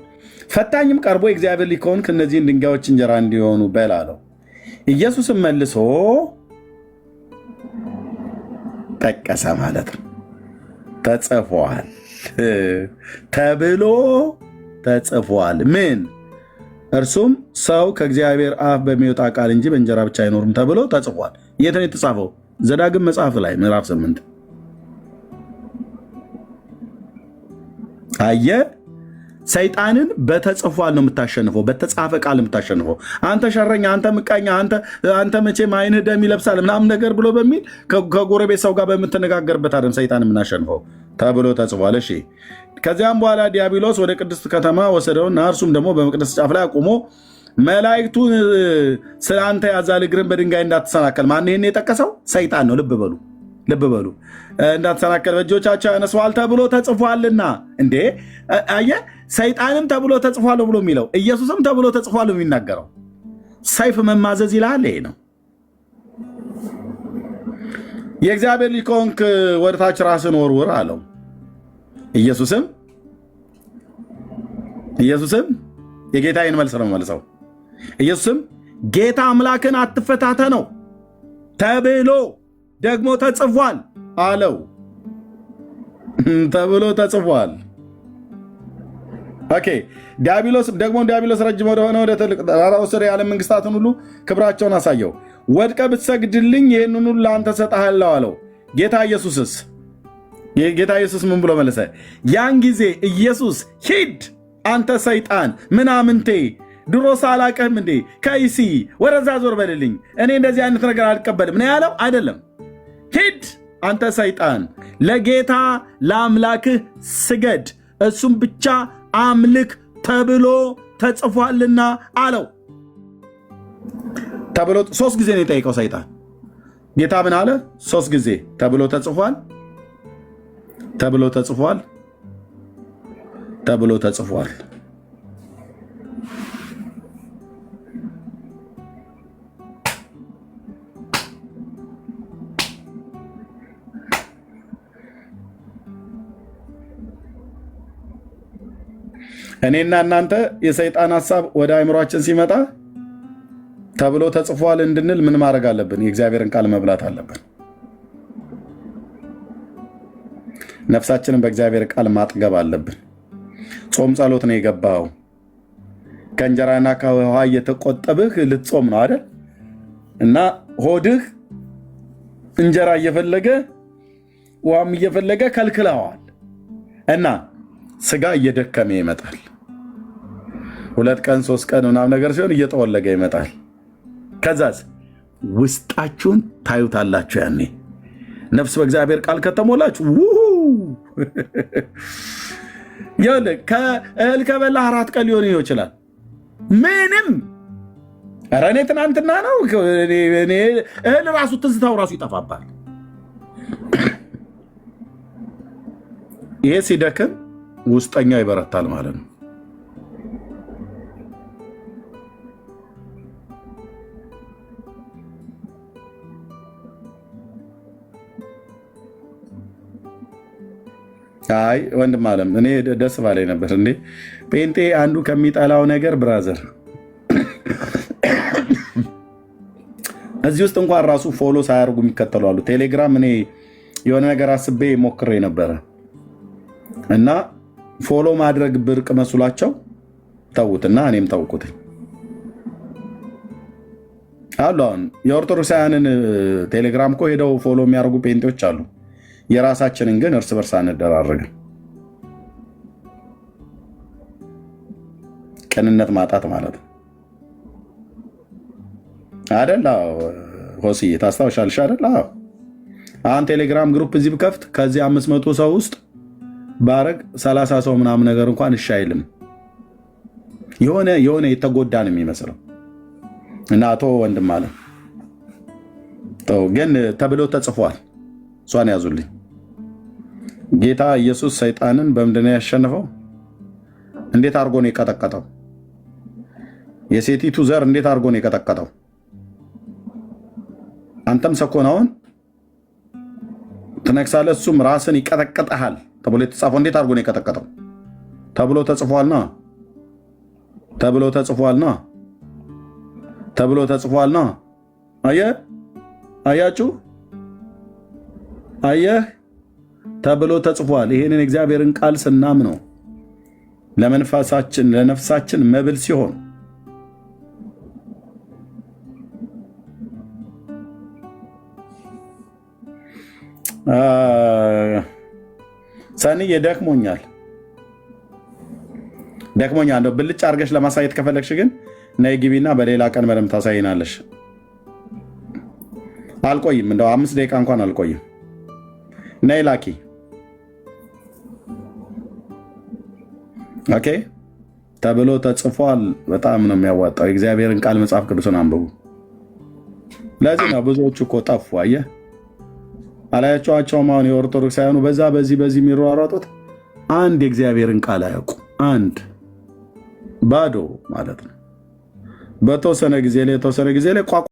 ፈታኝም ቀርቦ የእግዚአብሔር ልጅ ከሆንክ እነዚህን ድንጋዮች እንጀራ እንዲሆኑ በል አለው። ኢየሱስም መልሶ ጠቀሰ ማለት ነው። ተጽፏል ተብሎ ተጽፏል። ምን? እርሱም ሰው ከእግዚአብሔር አፍ በሚወጣ ቃል እንጂ በእንጀራ ብቻ አይኖርም ተብሎ ተጽፏል። የት ነው የተጻፈው? ዘዳግም መጽሐፍ ላይ ምዕራፍ 8። አየህ፣ ሰይጣንን በተጽፏል ነው የምታሸንፈው፣ በተጻፈ ቃል የምታሸንፈው። አንተ ሸረኛ፣ አንተ ምቀኛ፣ አንተ መቼም ዓይንህ ደም ይለብሳል ምናምን ነገር ብሎ በሚል ከጎረቤት ሰው ጋር በምትነጋገርበት አይደለም ሰይጣን የምናሸንፈው ተብሎ ተጽፏል። እሺ። ከዚያም በኋላ ዲያብሎስ ወደ ቅድስት ከተማ ወሰደውና እርሱም ደግሞ በመቅደስ ጫፍ ላይ አቁሞ መላእክቱን ስለ አንተ ያዛል፣ እግርን በድንጋይ እንዳትሰናከል። ማን ይህን የጠቀሰው? ሰይጣን ነው። ልብ በሉ። እንዳትሰናከል በእጆቻቸው ያነሱሃል ተብሎ ተጽፏልና። እንዴ አየህ፣ ሰይጣንም ተብሎ ተጽፏል ብሎ የሚለው ኢየሱስም ተብሎ ተጽፏል የሚናገረው። ሰይፍ መማዘዝ ይላል። ይሄ ነው። የእግዚአብሔር ልጅ ከሆንክ ወደታች ራስን ወርውር አለው። ኢየሱስም የጌታዬን መልስ ነው መልሰው። ኢየሱስም ጌታ አምላክን አትፈታተነው ተብሎ ደግሞ ተጽፏል አለው። ተብሎ ተጽፏል። ኦኬ። ዲያብሎስ ረጅም ወደሆነ ወደ ትልቅ ተራራ ወሰደ፣ የዓለም መንግስታትን ሁሉ ክብራቸውን አሳየው። ወድቀ ብትሰግድልኝ ይህንን ሁሉ ለአንተ እሰጥሃለሁ አለው። ጌታ ኢየሱስ ምን ብሎ መለሰ? ያን ጊዜ ኢየሱስ ሂድ አንተ ሰይጣን ምናምንቴ፣ ድሮ ሳላቅህም እንዴ ከይሲ፣ ወደዛ ዞር በልልኝ፣ እኔ እንደዚህ አይነት ነገር አልቀበልም ነው ያለው። አይደለም። ሂድ አንተ ሰይጣን ለጌታ ለአምላክህ ስገድ፣ እሱም ብቻ አምልክ ተብሎ ተጽፏልና አለው። ተብሎ 3 ጊዜ ነው የጠየቀው ሰይጣን። ጌታ ምን አለ? 3 ጊዜ ተብሎ ተጽፏል ተብሎ ተጽፏል። ተብሎ ተጽፏል። እኔና እናንተ የሰይጣን ሐሳብ ወደ አእምሯችን ሲመጣ ተብሎ ተጽፏል እንድንል ምን ማድረግ አለብን? የእግዚአብሔርን ቃል መብላት አለብን። ነፍሳችንን በእግዚአብሔር ቃል ማጥገብ አለብን። ጾም ጸሎት ነው የገባው። ከእንጀራና ከውሃ እየተቆጠብህ ልትጾም ነው አይደል? እና ሆድህ እንጀራ እየፈለገ ውሃም እየፈለገ ከልክለዋል እና ስጋ እየደከመ ይመጣል። 2 ቀን 3 ቀን ምናምን ነገር ሲሆን እየጠወለገ ይመጣል። ከዛስ ውስጣችሁን ታዩታላችሁ። ያኔ ነፍስ በእግዚአብሔር ቃል ከተሞላችሁ ከእህል ከበላ 4 ቀን ሊሆን ይችላል። ምንም ኧረ እኔ ትናንትና ነው እህል ራሱ ትዝታው ራሱ ይጠፋባል። ይሄ ሲደክም ውስጠኛው ይበረታል ማለት ነው። አይ ወንድም አለም እኔ ደስ ባለኝ ነበር። እንዴ ጴንጤ አንዱ ከሚጠላው ነገር ብራዘር እዚህ ውስጥ እንኳን ራሱ ፎሎ ሳያደርጉ የሚከተሉ አሉ። ቴሌግራም እኔ የሆነ ነገር አስቤ ሞክሬ ነበረ እና ፎሎ ማድረግ ብርቅ መስሏቸው ተውትና እኔም ተውኩት አሉ። አሁን የኦርቶዶክሳውያንን ቴሌግራም እኮ ሄደው ፎሎ የሚያደርጉ ጴንጤዎች አሉ። የራሳችንን ግን እርስ በርስ አንደራረግም። ቅንነት ማጣት ማለት ነው አይደል? ሆሲ ታስታውሻለሽ አይደል? አሁን ቴሌግራም ግሩፕ እዚህ ብከፍት ከዚህ 500 ሰው ውስጥ ባረግ 30 ሰው ምናምን ነገር እንኳን እሺ አይልም። የሆነ የተጎዳን የሚመስለው እና አቶ ወንድም አለ ግን ተብሎ ተጽፏል። እሷን ያዙልኝ። ጌታ ኢየሱስ ሰይጣንን በምንድን ነው ያሸነፈው? እንዴት አድርጎ ነው የቀጠቀጠው? የሴቲቱ ዘር እንዴት አድርጎ ነው የቀጠቀጠው? አንተም ሰኮናውን ትነክሳለህ፣ እሱም ራስን ይቀጠቅጠሃል ተብሎ የተጻፈው እንዴት አድርጎ ነው የቀጠቀጠው? ተብሎ ተጽፏልና ተብሎ ተጽፏልና ተብሎ ተጽፏልና። አያችሁ አየህ፣ ተብሎ ተጽፏል። ይሄንን እግዚአብሔርን ቃል ስናምነው ለመንፈሳችን ለነፍሳችን መብል ሲሆን ሰኒ ደክሞኛል እንደው ብልጭ አድርገሽ ለማሳየት ከፈለግሽ ግን ነይ ግቢና በሌላ ቀን በደምብ ታሳይናለሽ። አልቆይም፣ እንደው 5 ደቂቃ እንኳን አልቆይም። ነይ ላኪ። ኦኬ ተብሎ ተጽፏል። በጣም ነው የሚያዋጣው። የእግዚአብሔርን ቃል መጽሐፍ ቅዱስን አንብቡ። ለዚህ ነው ብዙዎቹ እኮ ጠፉ። አየህ አላያቸዋቸውም? አሁን የኦርቶዶክሳውያኑ በዛ በዚህ የሚሯሯጡት አንድ የእግዚአብሔርን ቃል አያውቁ። አንድ ባዶ ማለት ነው። በተወሰነ ጊዜ ላይ